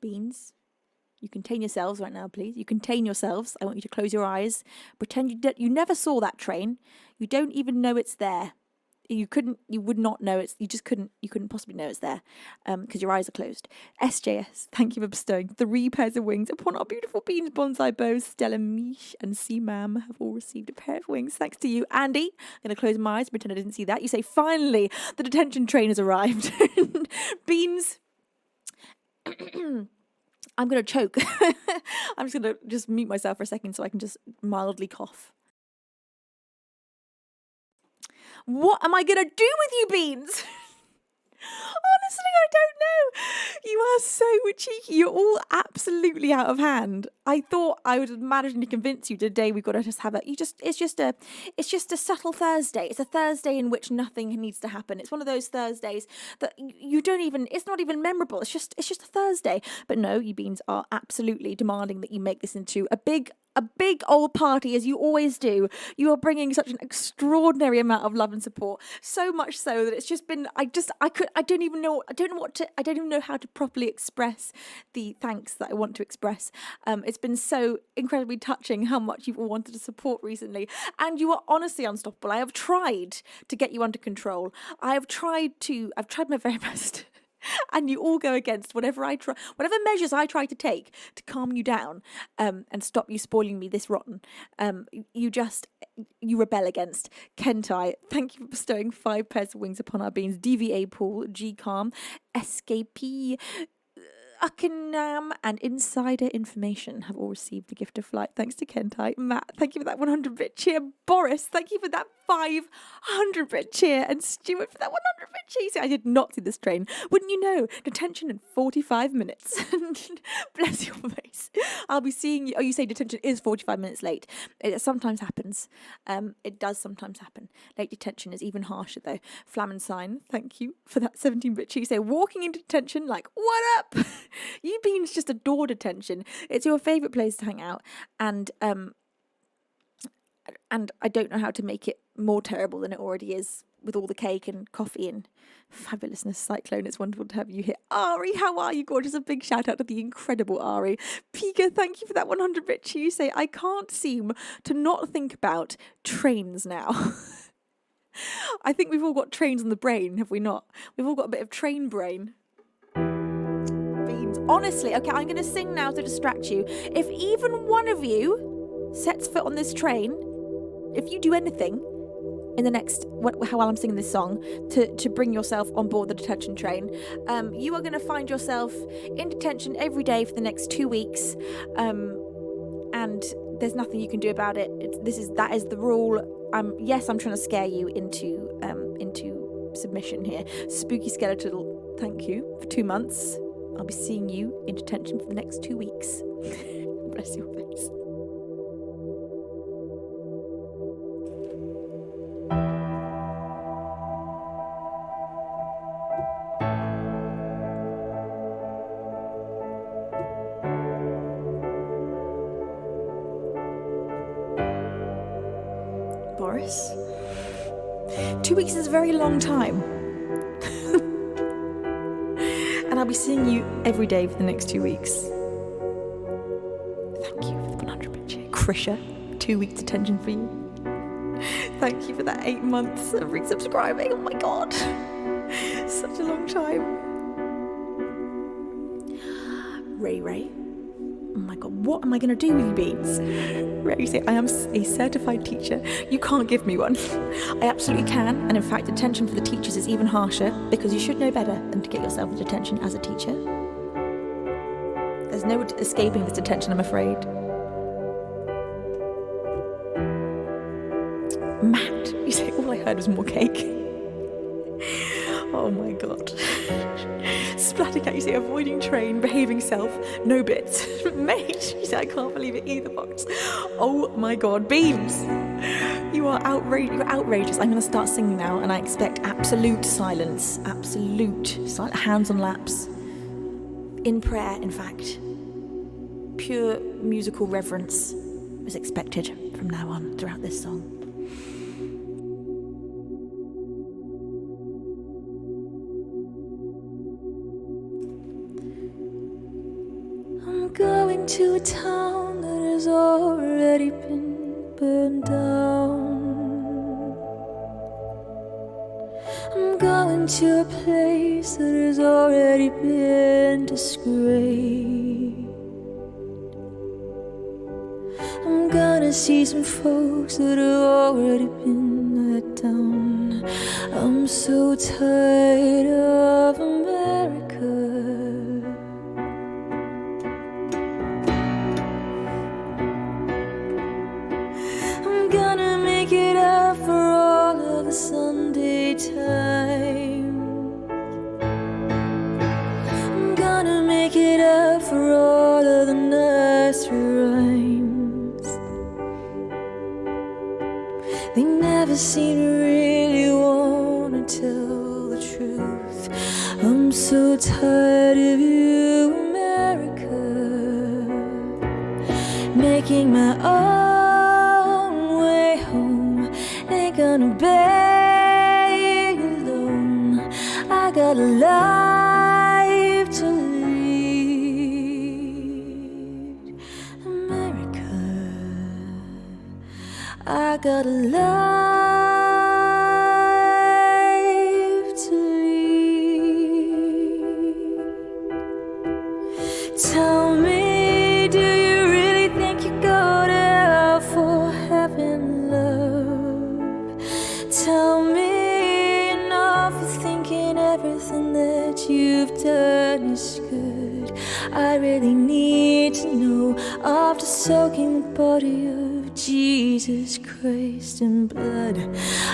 Beans. You contain yourselves right now, please. You contain yourselves. I want you to close your eyes. Pretend you never saw that train. You don't even know it's there. You would not know you couldn't possibly know it's there because your eyes are closed. SJS, thank you for bestowing 3 pairs of wings upon our beautiful beans. Bonsai Bows, Stella Mish and C-Mam have all received a pair of wings. Thanks to you, Andy. I'm going to close my eyes, pretend I didn't see that. You say, finally, the detention train has arrived. Beans. I'm going to choke. I'm just going to mute myself for a second so I can just mildly cough. What am I going to do with you, Beans? Honestly, I don't know. You are so cheeky. You're all absolutely out of hand. I thought I would manage to convince you today we've got to just have it's just a subtle Thursday. It's a Thursday in which nothing needs to happen. It's one of those Thursdays that it's not even memorable. It's just a Thursday. But no, you Beans are absolutely demanding that you make this into a big old party, as you always do. You are bringing such an extraordinary amount of love and support, so much so that it's just been. I don't even know how to properly express the thanks that I want to express. It's been so incredibly touching how much you've all wanted to support recently, and you are honestly unstoppable. I have tried to get you under control. I've tried my very best. And you all go against whatever measures I try to take to calm you down and stop you spoiling me this rotten. You rebel against. Kentai, thank you for bestowing 5 pairs of wings upon our beans. DVA Pool, G Calm, SKP, Uckenham and Insider Information have all received the gift of flight. Thanks to Kentai. Matt, thank you for that 100-bit cheer. Boris, thank you for that 500-bit cheer. And Stuart for that 100-bit cheer. You see, I did not see this train. Wouldn't you know? Detention in 45 minutes. Bless your face. I'll be seeing you. Oh, you say detention is 45 minutes late. It sometimes happens. It does sometimes happen. Late detention is even harsher, though. Flammensign, thank you for that 17-bit cheer. You say walking into detention like, what up? You beans just adore detention. It's your favourite place to hang out, and I don't know how to make it more terrible than it already is with all the cake and coffee and fabulousness. Cyclone, it's wonderful to have you here. Ari, how are you, gorgeous? A big shout out to the incredible Ari. Pika, thank you for that 100-bit cheer. You say, I can't seem to not think about trains now. I think we've all got trains on the brain, have we not? We've all got a bit of train brain. Honestly, okay, I'm going to sing now to distract you. If even one of you sets foot on this train, if you do anything in the next, while I'm singing this song, to bring yourself on board the detention train, you are going to find yourself in detention every day for the next 2 weeks, and there's nothing you can do about it. That is the rule. Yes, I'm trying to scare you into submission here. Spooky Skeletal, thank you for 2 months. I'll be seeing you in detention for the next 2 weeks. Bless your face. Boris, 2 weeks is a very long time. And I'll be seeing you every day for the next 2 weeks. Thank you for the 100-bit cheer. Krisha, 2 weeks detention for you. Thank you for that 8 months of resubscribing. Oh my god. Such a long time. Ray. Oh my god, what am I going to do with you beans? Ray, you say, I am a certified teacher. You can't give me one. I absolutely can, and in fact, detention for the teachers is even harsher, because you should know better than to get yourself into detention as a teacher. There's no escaping this detention, I'm afraid. Matt, you say, all I heard was more cake. Oh my god. Splattercat, you say, avoiding train, behaving self, no bits. Mate, you say, I can't believe it either, Fox. Oh my god, Beams. You are outrageous. You're outrageous. I'm going to start singing now, and I expect absolute silence. Hands on laps. In prayer, in fact. Pure musical reverence is expected from now on throughout this song. Going to a town that has already been burned down. I'm going to a place that has already been disgraced. I'm gonna see some folks that have already been let down. I'm so tired of America. Make it up for all of the Sunday time. I'm gonna make it up for all of the nursery rhymes. They never seem to really want to tell the truth. I'm so tired of you, America. Making my own gonna be alone. I got a life to lead, America. I got a life to lead. Tell me, do you really think you go to hell for having love? Tell me, enough for thinking everything that you've done is good. I really need to know, after soaking the body of Jesus Christ in blood.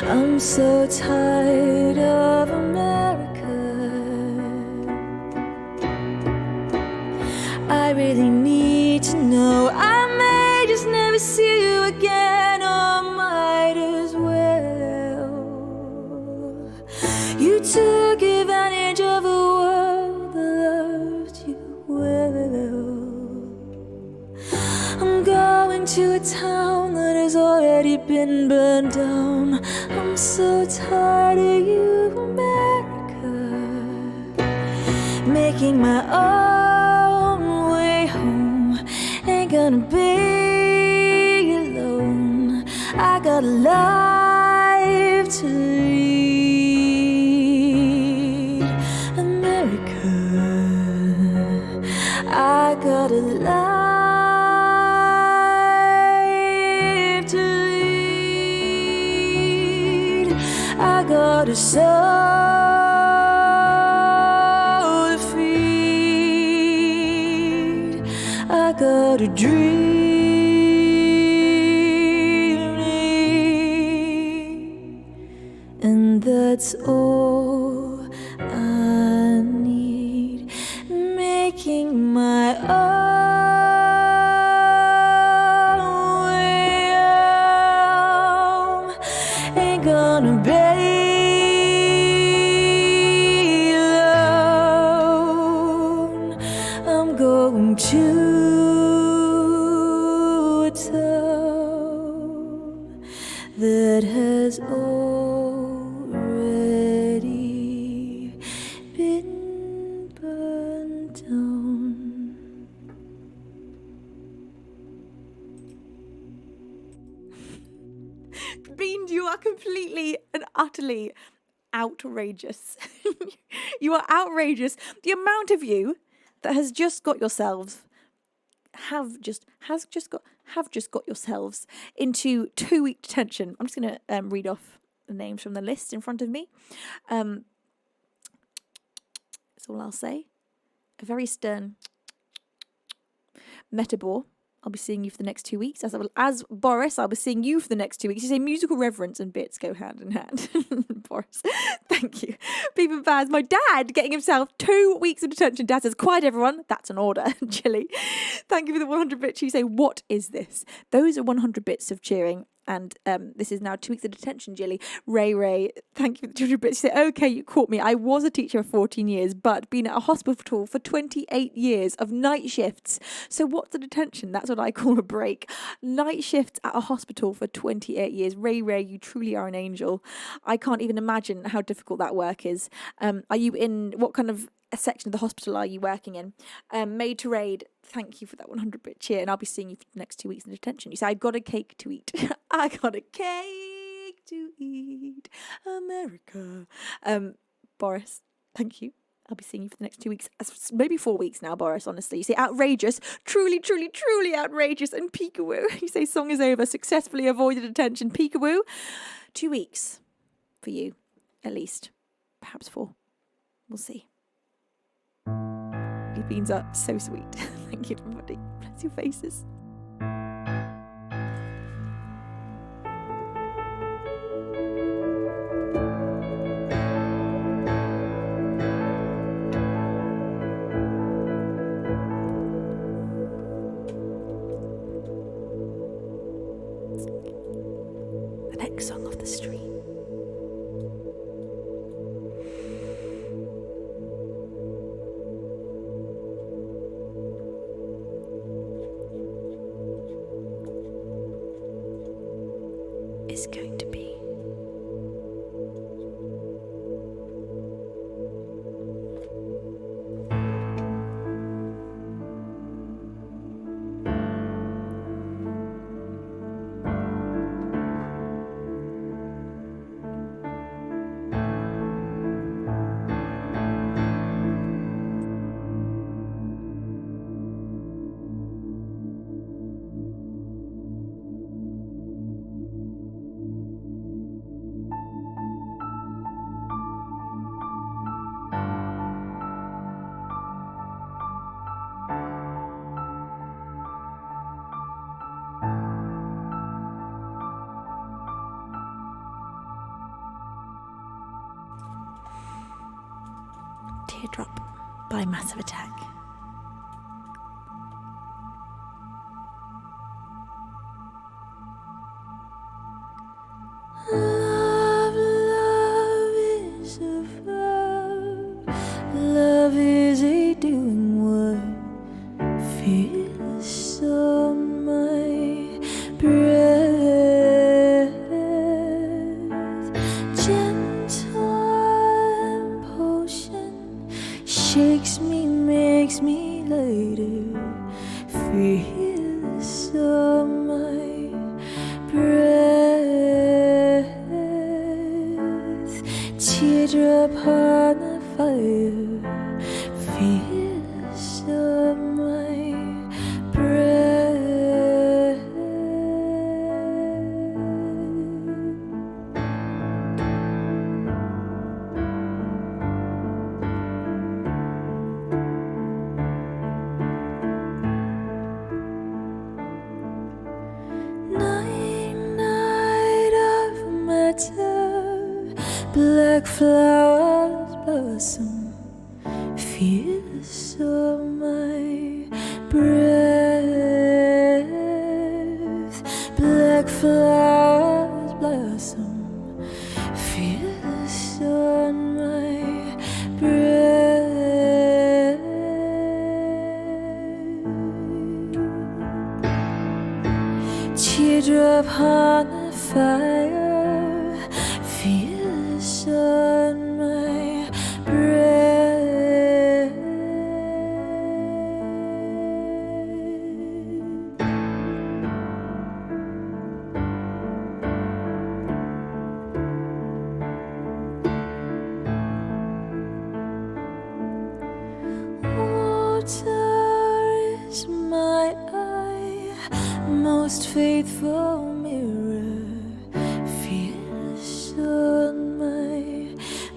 I'm so tired of America. I really need to know. I may just never see you again, or might as well. You took advantage of a world that loved you well. I'm going to a town that has already been burned down. I'm so tired of you, America. Making my own way home, ain't gonna be alone. I got a life to lead, America. I got a life to lead. I got a soul to feed. I got a dream, and that's all I need. Making my own way home, ain't gonna be alone. I'm going to a town that has already been burned down. Beans, you are completely and utterly outrageous. You are outrageous. The amount of you that has just got yourselves have just got yourselves into 2-week detention. I'm just going to read off the names from the list in front of me. That's all I'll say. A very stern Metabor. I'll be seeing you for the next 2 weeks. As Boris, I'll be seeing you for the next 2 weeks. You say musical reverence and bits go hand in hand. Boris, thank you. Beaver Baz, my dad getting himself 2 weeks of detention. Dad says, quiet everyone. That's an order. Chilly. Thank you for the 100 bits. You say, what is this? Those are 100 bits of cheering. And this is now 2 weeks of detention, Jilly. Ray, thank you for the 200 bits. You say, okay, you caught me. I was a teacher for 14 years, but been at a hospital for 28 years of night shifts. So what's the detention? That's what I call a break. Night shifts at a hospital for 28 years. Ray, you truly are an angel. I can't even imagine how difficult that work is. Are you in, what kind of a section of the hospital are you working in? Made to Raid, thank you for that 100-bit cheer, and I'll be seeing you for the next 2 weeks in detention. You say, I got a cake to eat. I got a cake to eat, America. Boris, thank you. I'll be seeing you for the next 2 weeks, maybe 4 weeks now, Boris, honestly. You say, outrageous, truly outrageous, and peekaboo. You say, song is over, successfully avoided detention, peekaboo. 2 weeks for you, at least. Perhaps 4. We'll see. Your beans are so sweet. Thank you, everybody. Bless your faces. The next song of the street. Is going to be Teardrop by Massive Attack. Love, love is a verb. Love is a doing word. Feels on my breath. Gentle potion shakes me, makes me lighter. Feels on my breath. Teardrop on the fire. Feels on my breath. 9 of matter, black flowers blossom. Feels on my breath. Black flowers blossom. Feels on my breath. Teardrop on the fire. Feels on my breath. Water is my eye, most faithful mirror. Feels on my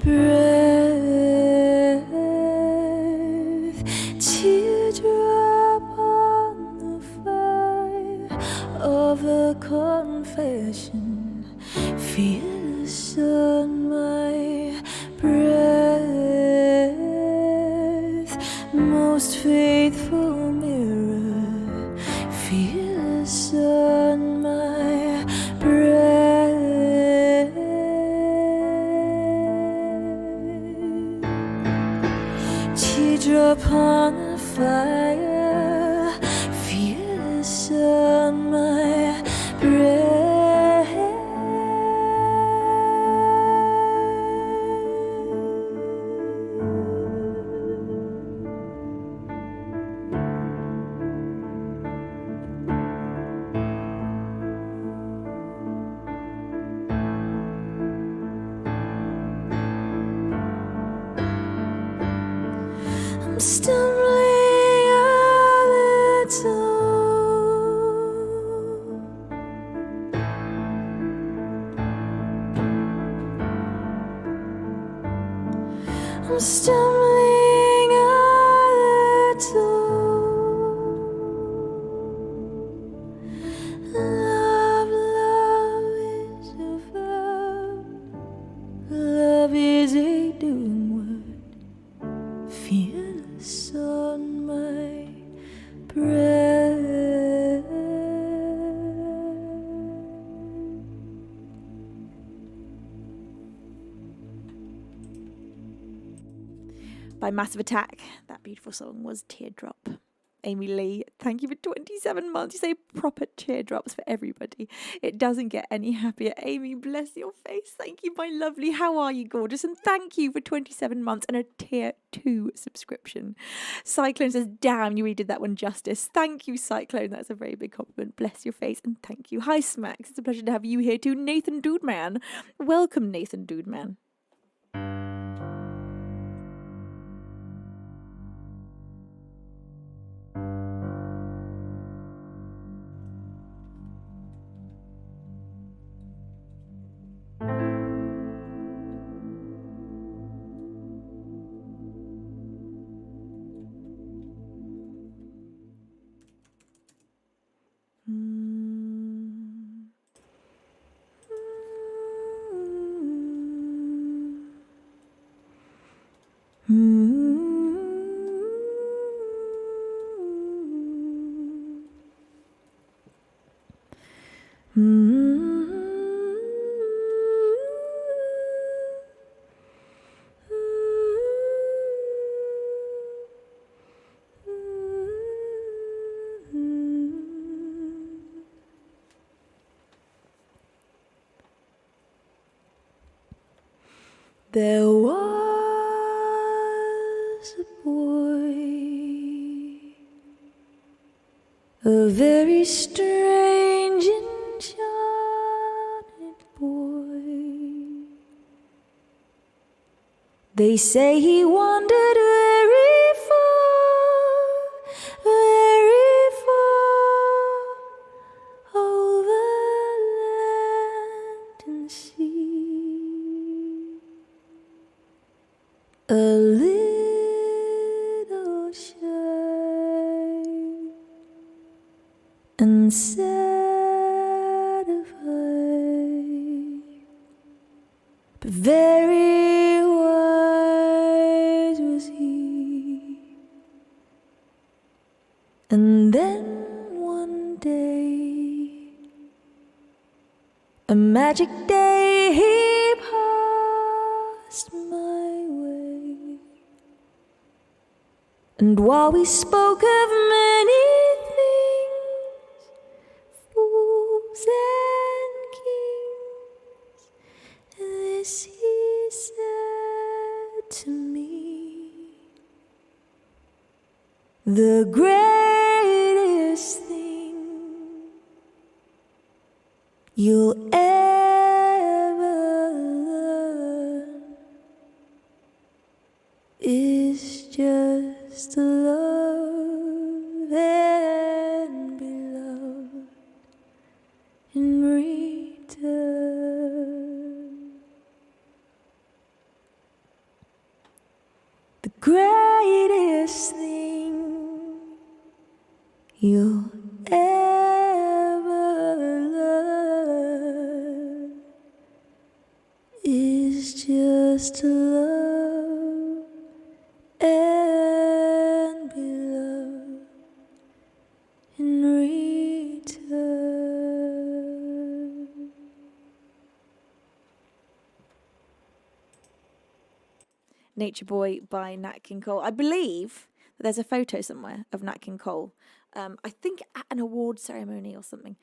breath. Teardrop on the fire of a confession. Feels on my breath. Most faithful mirror. Feels on my breath. Teardrop on the fire. Feels on my breath. I'm stumbling a little. I'm stumbling a little. Love, love is a verb. Love is a doing word. Feels on my breath. By Massive Attack. That beautiful song was Teardrop. Amy Lee, thank you for 27 months. You say proper teardrops for everybody. It doesn't get any happier. Amy, bless your face. Thank you, my lovely. How are you, gorgeous? And thank you for 27 months and a tier 2 subscription. Cyclone says, damn, you really did that one justice. Thank you, Cyclone. That's a very big compliment. Bless your face and thank you. Hi, Smacks. It's a pleasure to have you here too. Nathan Dudeman. Welcome, Nathan Dudeman. There was a boy, a very strange, enchanted boy. They say he wandered very far over land and sea. A little shy and satisfied, but very wise was he. And then one day, a magic day, he passed my way. And while we spoke of many things, fools and kings, this he said to me: the greatest thing you'll ever learn is just to love and be loved in return. The greatest thing you'll ever learn is just to love and be loved in return. Nature Boy by Nat King Cole. I believe that there's a photo somewhere of Nat King Cole, I think at an award ceremony or something,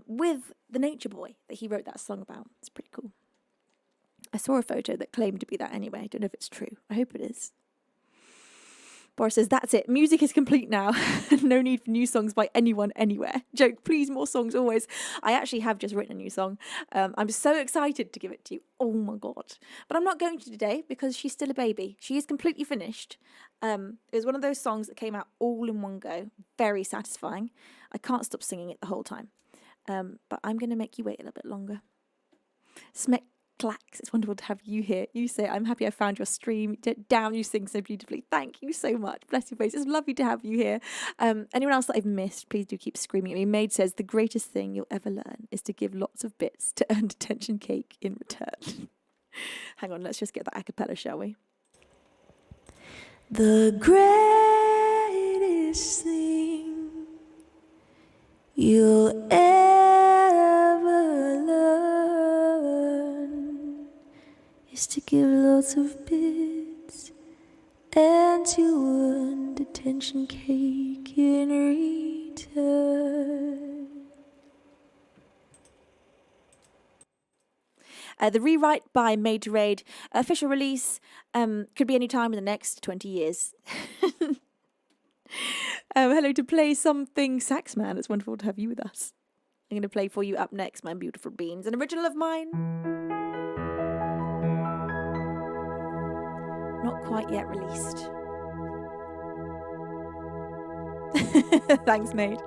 with the Nature Boy that he wrote that song about. It's pretty cool. I saw a photo that claimed to be that anyway. I don't know if it's true. I hope it is. Boris says, that's it. Music is complete now. No need for new songs by anyone, anywhere. Joke, please, more songs always. I actually have just written a new song. I'm so excited to give it to you. Oh my God. But I'm not going to today because she's still a baby. She is completely finished. It was one of those songs that came out all in one go. Very satisfying. I can't stop singing it the whole time. But I'm going to make you wait a little bit longer. Smek Clacks, it's wonderful to have you here. You say, I'm happy I found your stream. Damn, you sing so beautifully. Thank you so much. Bless your face. It's lovely to have you here. Anyone else that I've missed, please do keep screaming at me. Maid says, the greatest thing you'll ever learn is to give lots of bits to earn detention cake in return. Hang on, let's just get that a cappella, shall we? The greatest thing you'll ever learn is to give lots of bits and to earn detention cake in return. The rewrite by Made to Raid. Official release could be any time in the next 20 years. Hello to Play Something Saxman. It's wonderful to have you with us. I'm going to play for you up next, my beautiful beans. An original of mine. Not quite yet released. Thanks, Maid.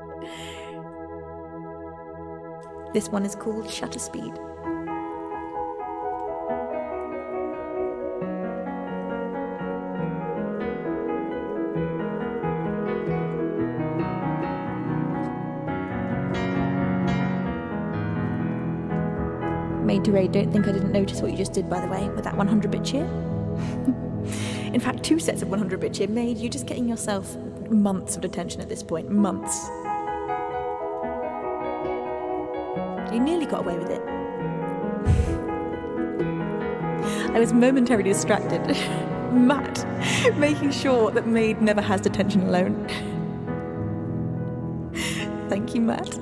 This one is called Shutter Speed. Made to Raid, don't think I didn't notice what you just did, by the way, with that 100-bit cheer. In fact, 2 sets of 100-bit cheer. Made, you're just getting yourself months of detention at this point. Months. You nearly got away with it. I was momentarily distracted. Matt, making sure that Maid never has detention alone. Thank you, Matt.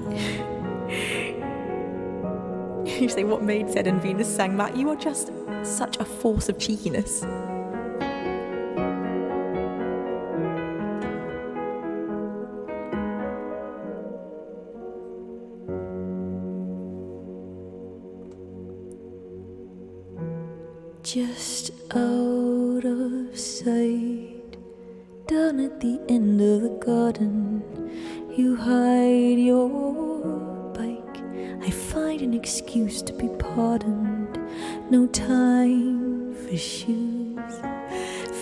You say what Maid said and Venus sang that. You are just such a force of cheekiness. Just out of sight, down at the end of the garden, you hide your bike. I find an excuse to be pardoned. No time for shoes.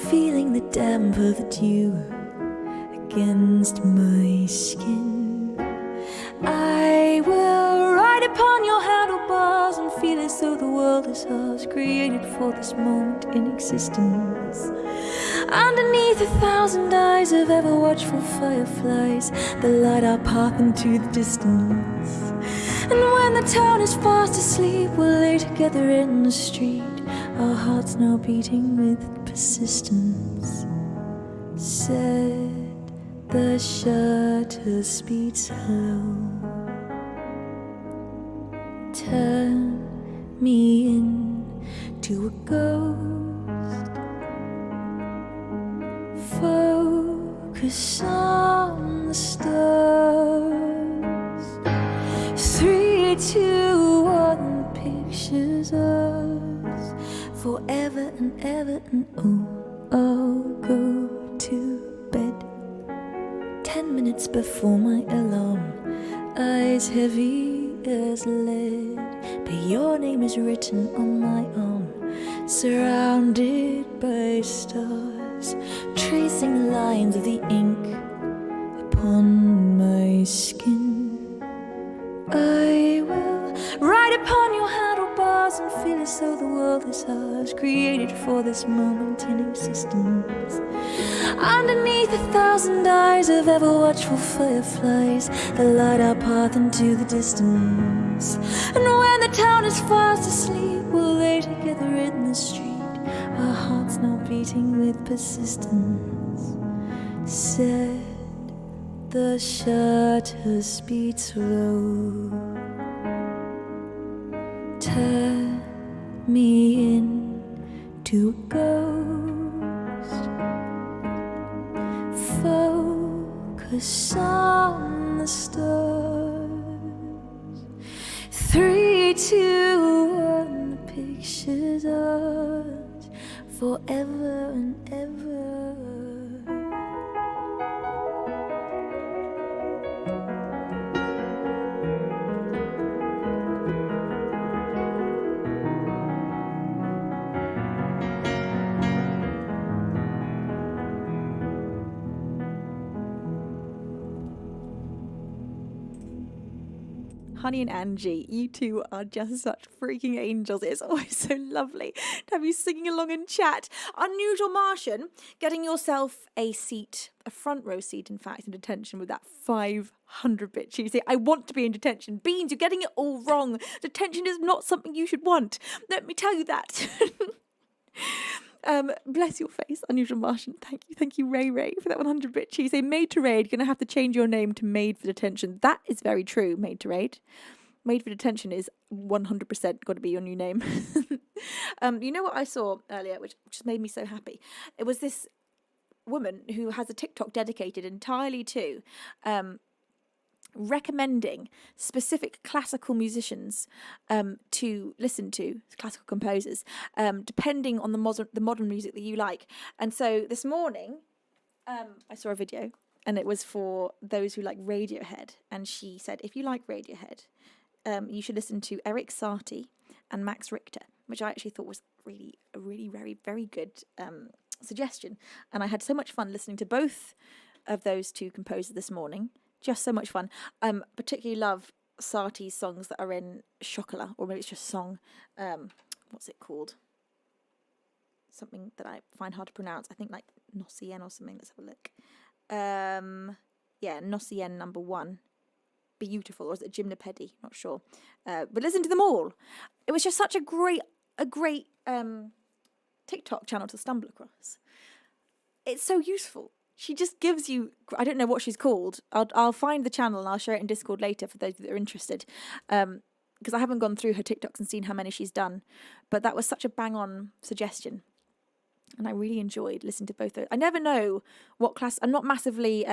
Feeling the damp of the dew against my skin. I will ride upon your handlebars and feel as though the world is ours, created for this moment in existence. Underneath 1,000 eyes of ever watchful fireflies that light our path into the distance. And when the town is fast asleep, we'll lay together in the street, our hearts now beating with persistence. Set the shutter speed slow. Turn me into a ghost. Focus on the stars. 3, 2, 1, pictures us forever and ever, and oh, I'll go to bed 10 minutes before my alarm, eyes heavy as lead, but your name is written on my arm, surrounded by stars, tracing the lines of the ink upon my skin. I will ride upon your handlebars and feel as though the world is ours, created for this moment in existence. Underneath 1,000 eyes of ever watchful fireflies that light our path into the distance. And when the town is fast asleep, we'll lay together in the street, our hearts now beating with persistence. Set the shutter speed slow. Turn me into a ghost. Focus on the stars. 3, 2, 1, the picture's ours forever and ever. Honey and Angie, you two are just such freaking angels. It's always so lovely to have you singing along in chat. Unusual Martian, getting yourself a seat, a front row seat, in fact, in detention with that 500-bit Tuesday. I want to be in detention. Beans, you're getting it all wrong. Detention is not something you should want. Let me tell you that. Bless your face, Unusual Martian. Thank you, Ray, for that 100-bit Tuesday. Maid to Raid, gonna have to change your name to Maid for Detention. That is very true, Maid to Raid. Maid for Detention is 100% got to be your new name. You know what I saw earlier, which just made me so happy? It was this woman who has a TikTok dedicated entirely to recommending specific classical musicians to listen to, classical composers, depending on the modern music that you like. And so this morning, I saw a video, and it was for those who like Radiohead. And she said, if you like Radiohead, you should listen to Eric Satie and Max Richter, which I actually thought was a really very, very good suggestion. And I had so much fun listening to both of those two composers this morning. Just so much fun. Particularly love Satie's songs that are in Chocolat, or maybe it's just song. What's it called? Something that I find hard to pronounce. I think like Nocien or something. Let's have a look. Nocien number 1. Beautiful. Or is it Gymnopédie? Not sure. But listen to them all. It was just such a great TikTok channel to stumble across. It's so useful. She just gives you, I don't know what she's called. I'll find the channel and I'll share it in Discord later for those that are interested. because I haven't gone through her TikToks and seen how many she's done, but that was such a bang on suggestion. And I really enjoyed listening to both those. I never know what class. I'm not massively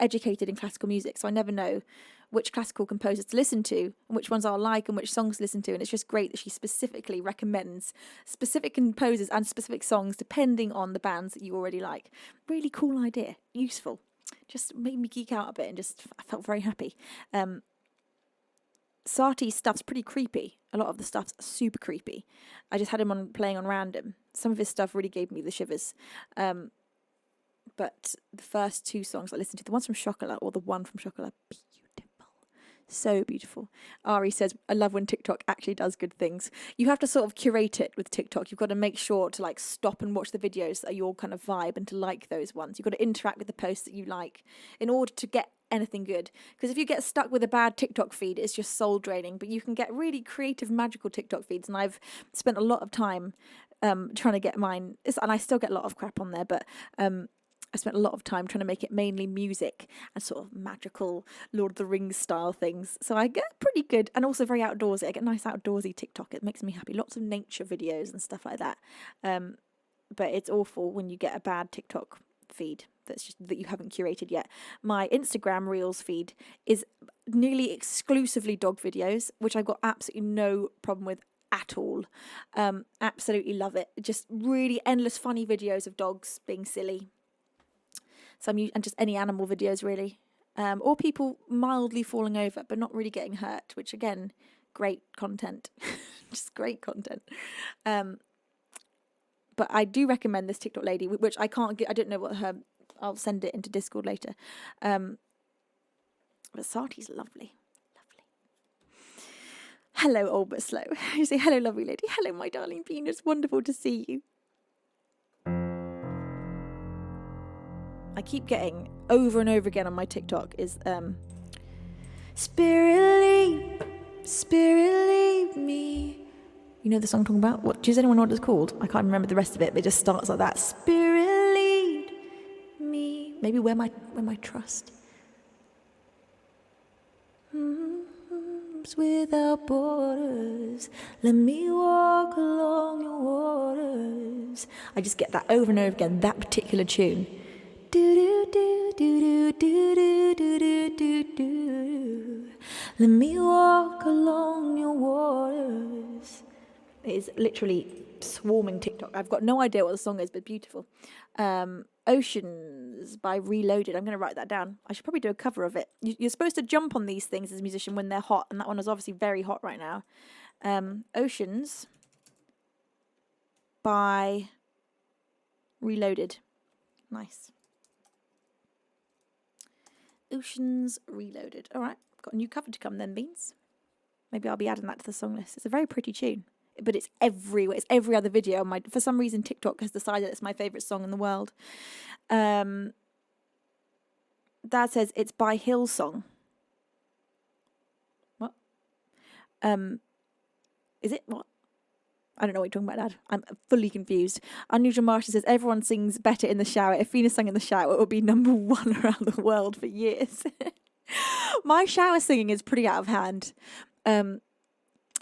educated in classical music, so I never know which classical composers to listen to and which ones I'll like and which songs to listen to. And it's just great that she specifically recommends specific composers and specific songs depending on the bands that you already like. Really cool idea. Useful. Just made me geek out a bit and I felt very happy. Sati's stuff's pretty creepy. A lot of the stuff's super creepy. I just had him playing on random. Some of his stuff really gave me the shivers. But the first two songs I listened to, the ones from Chocolat or the one from Chocolat, beautiful. So beautiful. Ari says, I love when TikTok actually does good things. You have to sort of curate it with TikTok. You've got to make sure to like stop and watch the videos that are your kind of vibe and to like those ones. You've got to interact with the posts that you like in order to get anything good, because if you get stuck with a bad TikTok feed, it's just soul draining. But you can get really creative, magical TikTok feeds, and I've spent a lot of time trying to get mine, and I still get a lot of crap on there, but I spent a lot of time trying to make it mainly music and sort of magical Lord of the Rings style things. So I get pretty good, and also very outdoorsy. I get nice outdoorsy TikTok. It makes me happy. Lots of nature videos and stuff like that. But it's awful when you get a bad TikTok feed that's just that you haven't curated yet. My Instagram Reels feed is nearly exclusively dog videos, which I've got absolutely no problem with at all. Absolutely love it. Just really endless funny videos of dogs being silly. And just any animal videos really, or people mildly falling over but not really getting hurt, which again, great content. Just great content. But I do recommend this TikTok lady, which I can't get. I don't know what her. I'll send it into Discord later. But Sati's lovely. Lovely. Hello, old but slow. You say, hello, lovely lady. Hello, my darling bean. It's wonderful to see you. I keep getting over and over again on my TikTok is Spirit lead me. You know the song I'm talking about? What does anyone know what it's called? I can't remember the rest of it, but it just starts like that. Spirit lead me. Maybe where my trust. Without borders, let me walk along your waters. I just get that over and over again, that particular tune. Do do do do do do do do do do. Let me walk along your waters. It is literally swarming TikTok. I've got no idea what the song is, but beautiful. Oceans by Reloaded. I'm going to write that down. I should probably do a cover of it. You're supposed to jump on these things as a musician when they're hot, and that one is obviously very hot right now. Oceans by Reloaded. Nice. Oceans Reloaded. All right, got a new cover to come then, Beans. Maybe I'll be adding that to the song list. It's a very pretty tune, but it's everywhere. It's every other video. For some reason, TikTok has decided it's my favourite song in the world. Dad says it's by Hillsong. What? Is it? What? I don't know what you're talking about, Dad. I'm fully confused. Unusual Martian says everyone sings better in the shower. If Venus sang in the shower, it would be #1 around the world for years. My shower singing is pretty out of hand. In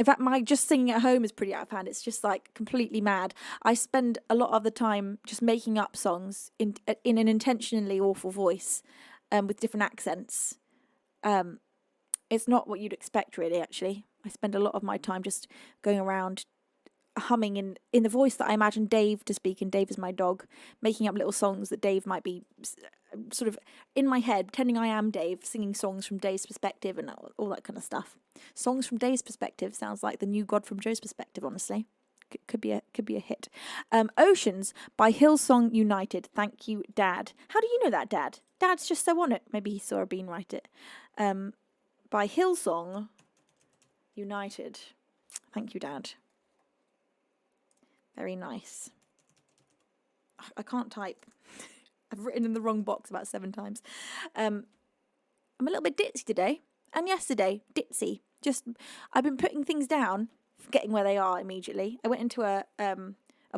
fact, my just singing at home is pretty out of hand. It's just like completely mad. I spend a lot of the time just making up songs in an intentionally awful voice, with different accents. It's not what you'd expect, really. Actually, I spend a lot of my time just going around humming in the voice that I imagine Dave to speak, and Dave is my dog, making up little songs that Dave might be sort of in my head, pretending I am Dave, singing songs from Dave's perspective and all that kind of stuff. Songs from Dave's perspective sounds like the new God from Joe's perspective, honestly. Could be a hit. Oceans by Hillsong United. Thank you, Dad. How do you know that, Dad? Dad's just so on it. Maybe he saw a bean write it. By Hillsong United. Thank you, Dad. Very nice. I can't type. I've written in the wrong box about 7 times. I'm a little bit ditzy today. And yesterday, ditzy. I've been putting things down, forgetting where they are immediately. I went into a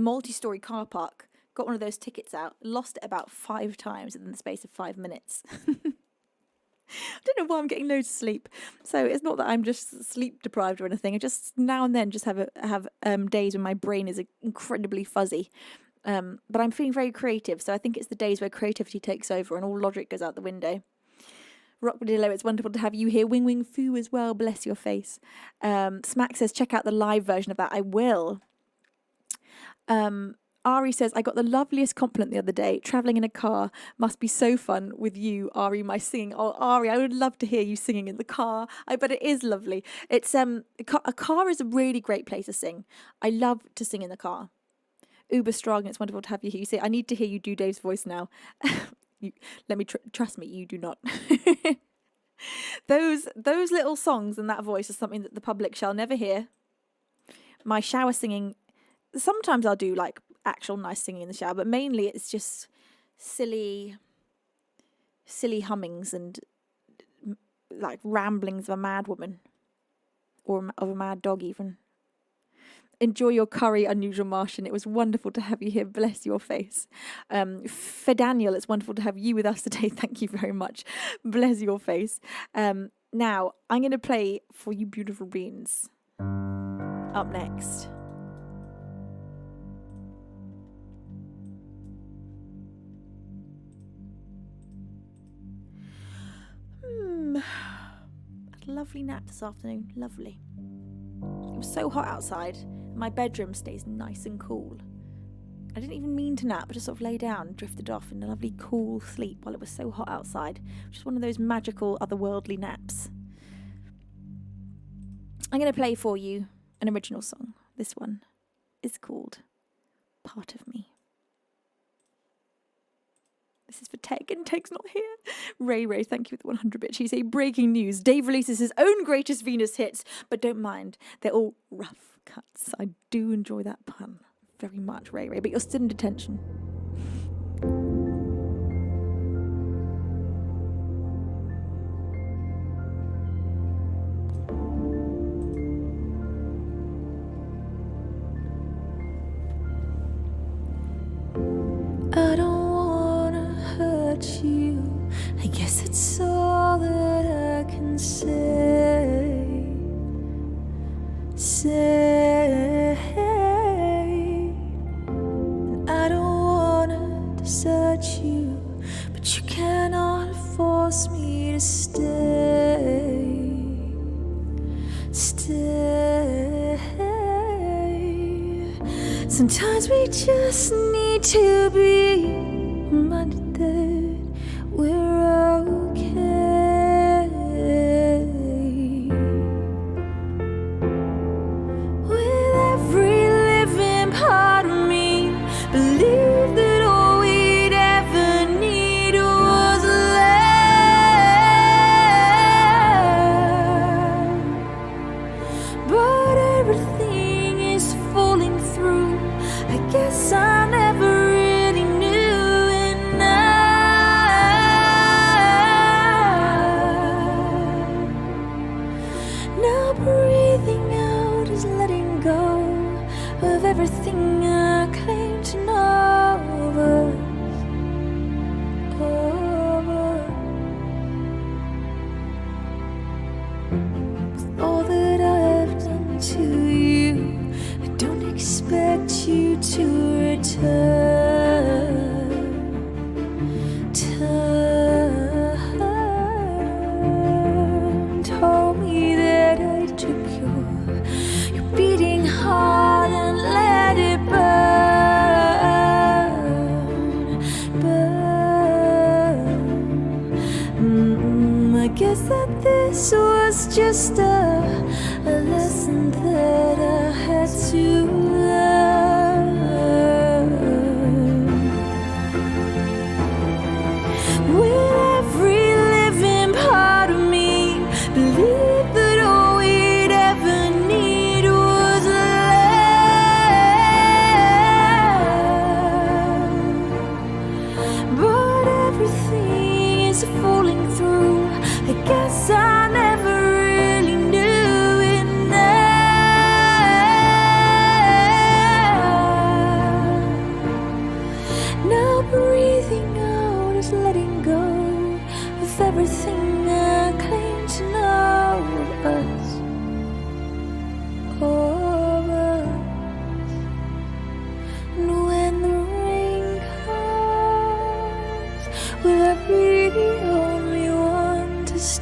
multi-storey car park, got one of those tickets out, lost it about 5 times within the space of 5 minutes. I don't know why I'm getting loads of sleep. So it's not that I'm just sleep deprived or anything. I just now and then just have days when my brain is incredibly fuzzy. But I'm feeling very creative. So I think it's the days where creativity takes over and all logic goes out the window. Rockbadillo, it's wonderful to have you here. Wing Wing Foo as well. Bless your face. Smack says, check out the live version of that. I will. Ari says, I got the loveliest compliment the other day. Travelling in a car must be so fun with you, Ari, my singing. Oh, Ari, I would love to hear you singing in the car. I bet it is lovely. It's a car is a really great place to sing. I love to sing in the car. Uber strong, it's wonderful to have you here. You say, I need to hear you do Dave's voice now. Let me trust me, you do not. Those little songs and that voice is something that the public shall never hear. My shower singing, sometimes I'll do like actual nice singing in the shower, but mainly it's just silly hummings and like ramblings of a mad woman or of a mad dog even. Enjoy your curry, Unusual Martian. It was wonderful to have you here. Bless your face. For Daniel, it's wonderful to have you with us today. Thank you very much. Bless your face. Now, I'm going to play for you beautiful beans. Up next. Had a lovely nap this afternoon. Lovely. It was so hot outside. My bedroom stays nice and cool. I didn't even mean to nap, I just sort of lay down and drifted off in a lovely cool sleep while it was so hot outside, which is one of those magical otherworldly naps. I'm going to play for you an original song. This one is called Part of Me. This is for Teg, and Teg's not here. Ray, thank you for the 100 bits. She say, breaking news. Dave releases his own greatest Venus hits, but don't mind. They're all rough cuts. I do enjoy that pun very much, Ray, but you're still in detention. I don't wanna hurt you. I guess it's all that I can say. And I don't wanna desert you, but you cannot force me to stay. Sometimes we just need to be reminded that we're okay. With every living part of me, believe that all we'd ever need was love. But everything is falling through. I guess I never really knew enough.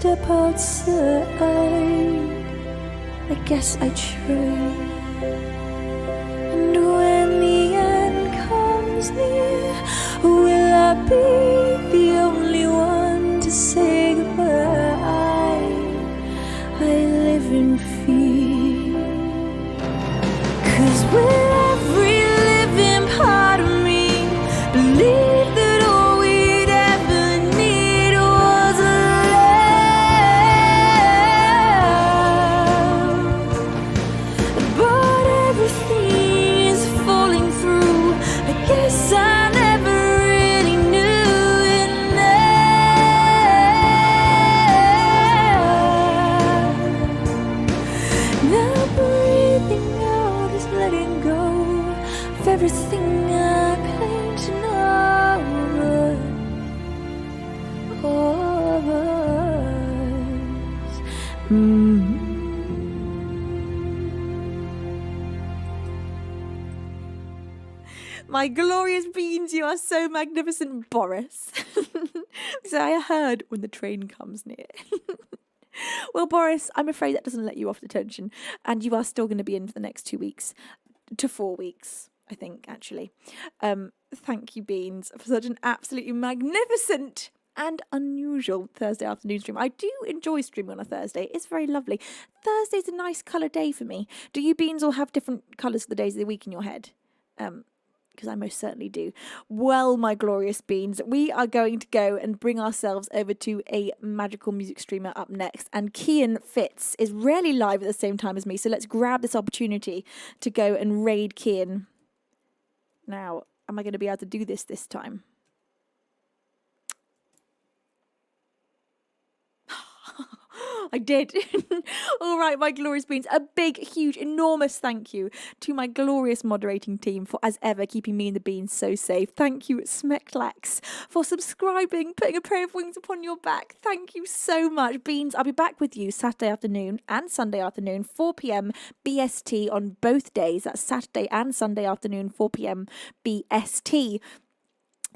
step outside. I guess I tried. And when the end comes near, will I be the only one to say goodbye? I live in fear. 'Cause with every living part of me, believe that all we'd ever need was love. But everything is falling through. I guess I never really knew enough. Now breathing out is letting go of everything I claim to know of us. My glorious beans, you are so magnificent, Boris. So I heard when the train comes near. Well, Boris, I'm afraid that doesn't let you off detention, and you are still going to be in for the next 2 weeks to 4 weeks, I think, actually. Thank you, Beans, for such an absolutely magnificent and unusual Thursday afternoon stream. I do enjoy streaming on a Thursday. It's very lovely. Thursday's a nice colour day for me. Do you, Beans, all have different colours for the days of the week in your head? Because I most certainly do. Well, my glorious beans, we are going to go and bring ourselves over to a magical music streamer up next. And Kian Fitz is rarely live at the same time as me, so let's grab this opportunity to go and raid Kian. Now, am I going to be able to do this time? I did. All right, my glorious beans. A big, huge, enormous thank you to my glorious moderating team for, as ever, keeping me and the beans so safe. Thank you, Smecklax, for subscribing, putting a pair of wings upon your back. Thank you so much. Beans, I'll be back with you Saturday afternoon and Sunday afternoon, 4 p.m. BST on both days. That's Saturday and Sunday afternoon, 4 p.m. BST.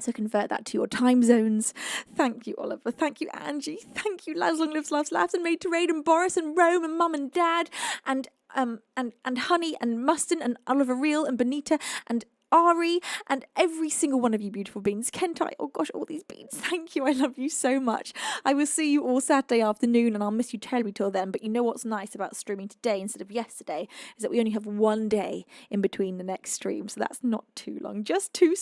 So convert that to your time zones. Thank you, Oliver. Thank you, Angie. Thank you, Laz Long Lives, Loves, Laughs, and Made to Raid, and Boris, and Rome, and Mum, and Dad, and Honey, and Mustin, and Oliver Reel, and Benita, and Ari, and every single one of you beautiful beans. Kentai, oh gosh, all these beans. Thank you. I love you so much. I will see you all Saturday afternoon, and I'll miss you terribly till then. But you know what's nice about streaming today instead of yesterday is that we only have one day in between the next stream, so that's not too long. Just two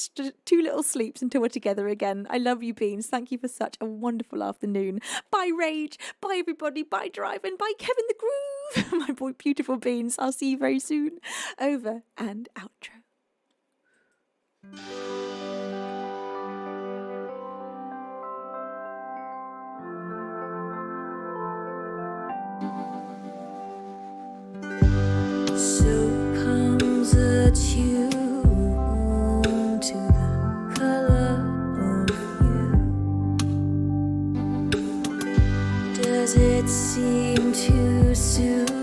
little sleeps until we're together again. I love you, beans. Thank you for such a wonderful afternoon. Bye, Rage. Bye, everybody. Bye, Drive, and bye, Kevin the Groove. My boy, beautiful beans. I'll see you very soon. Over and outro. So comes a tune to the color of you. Does it seem too soon?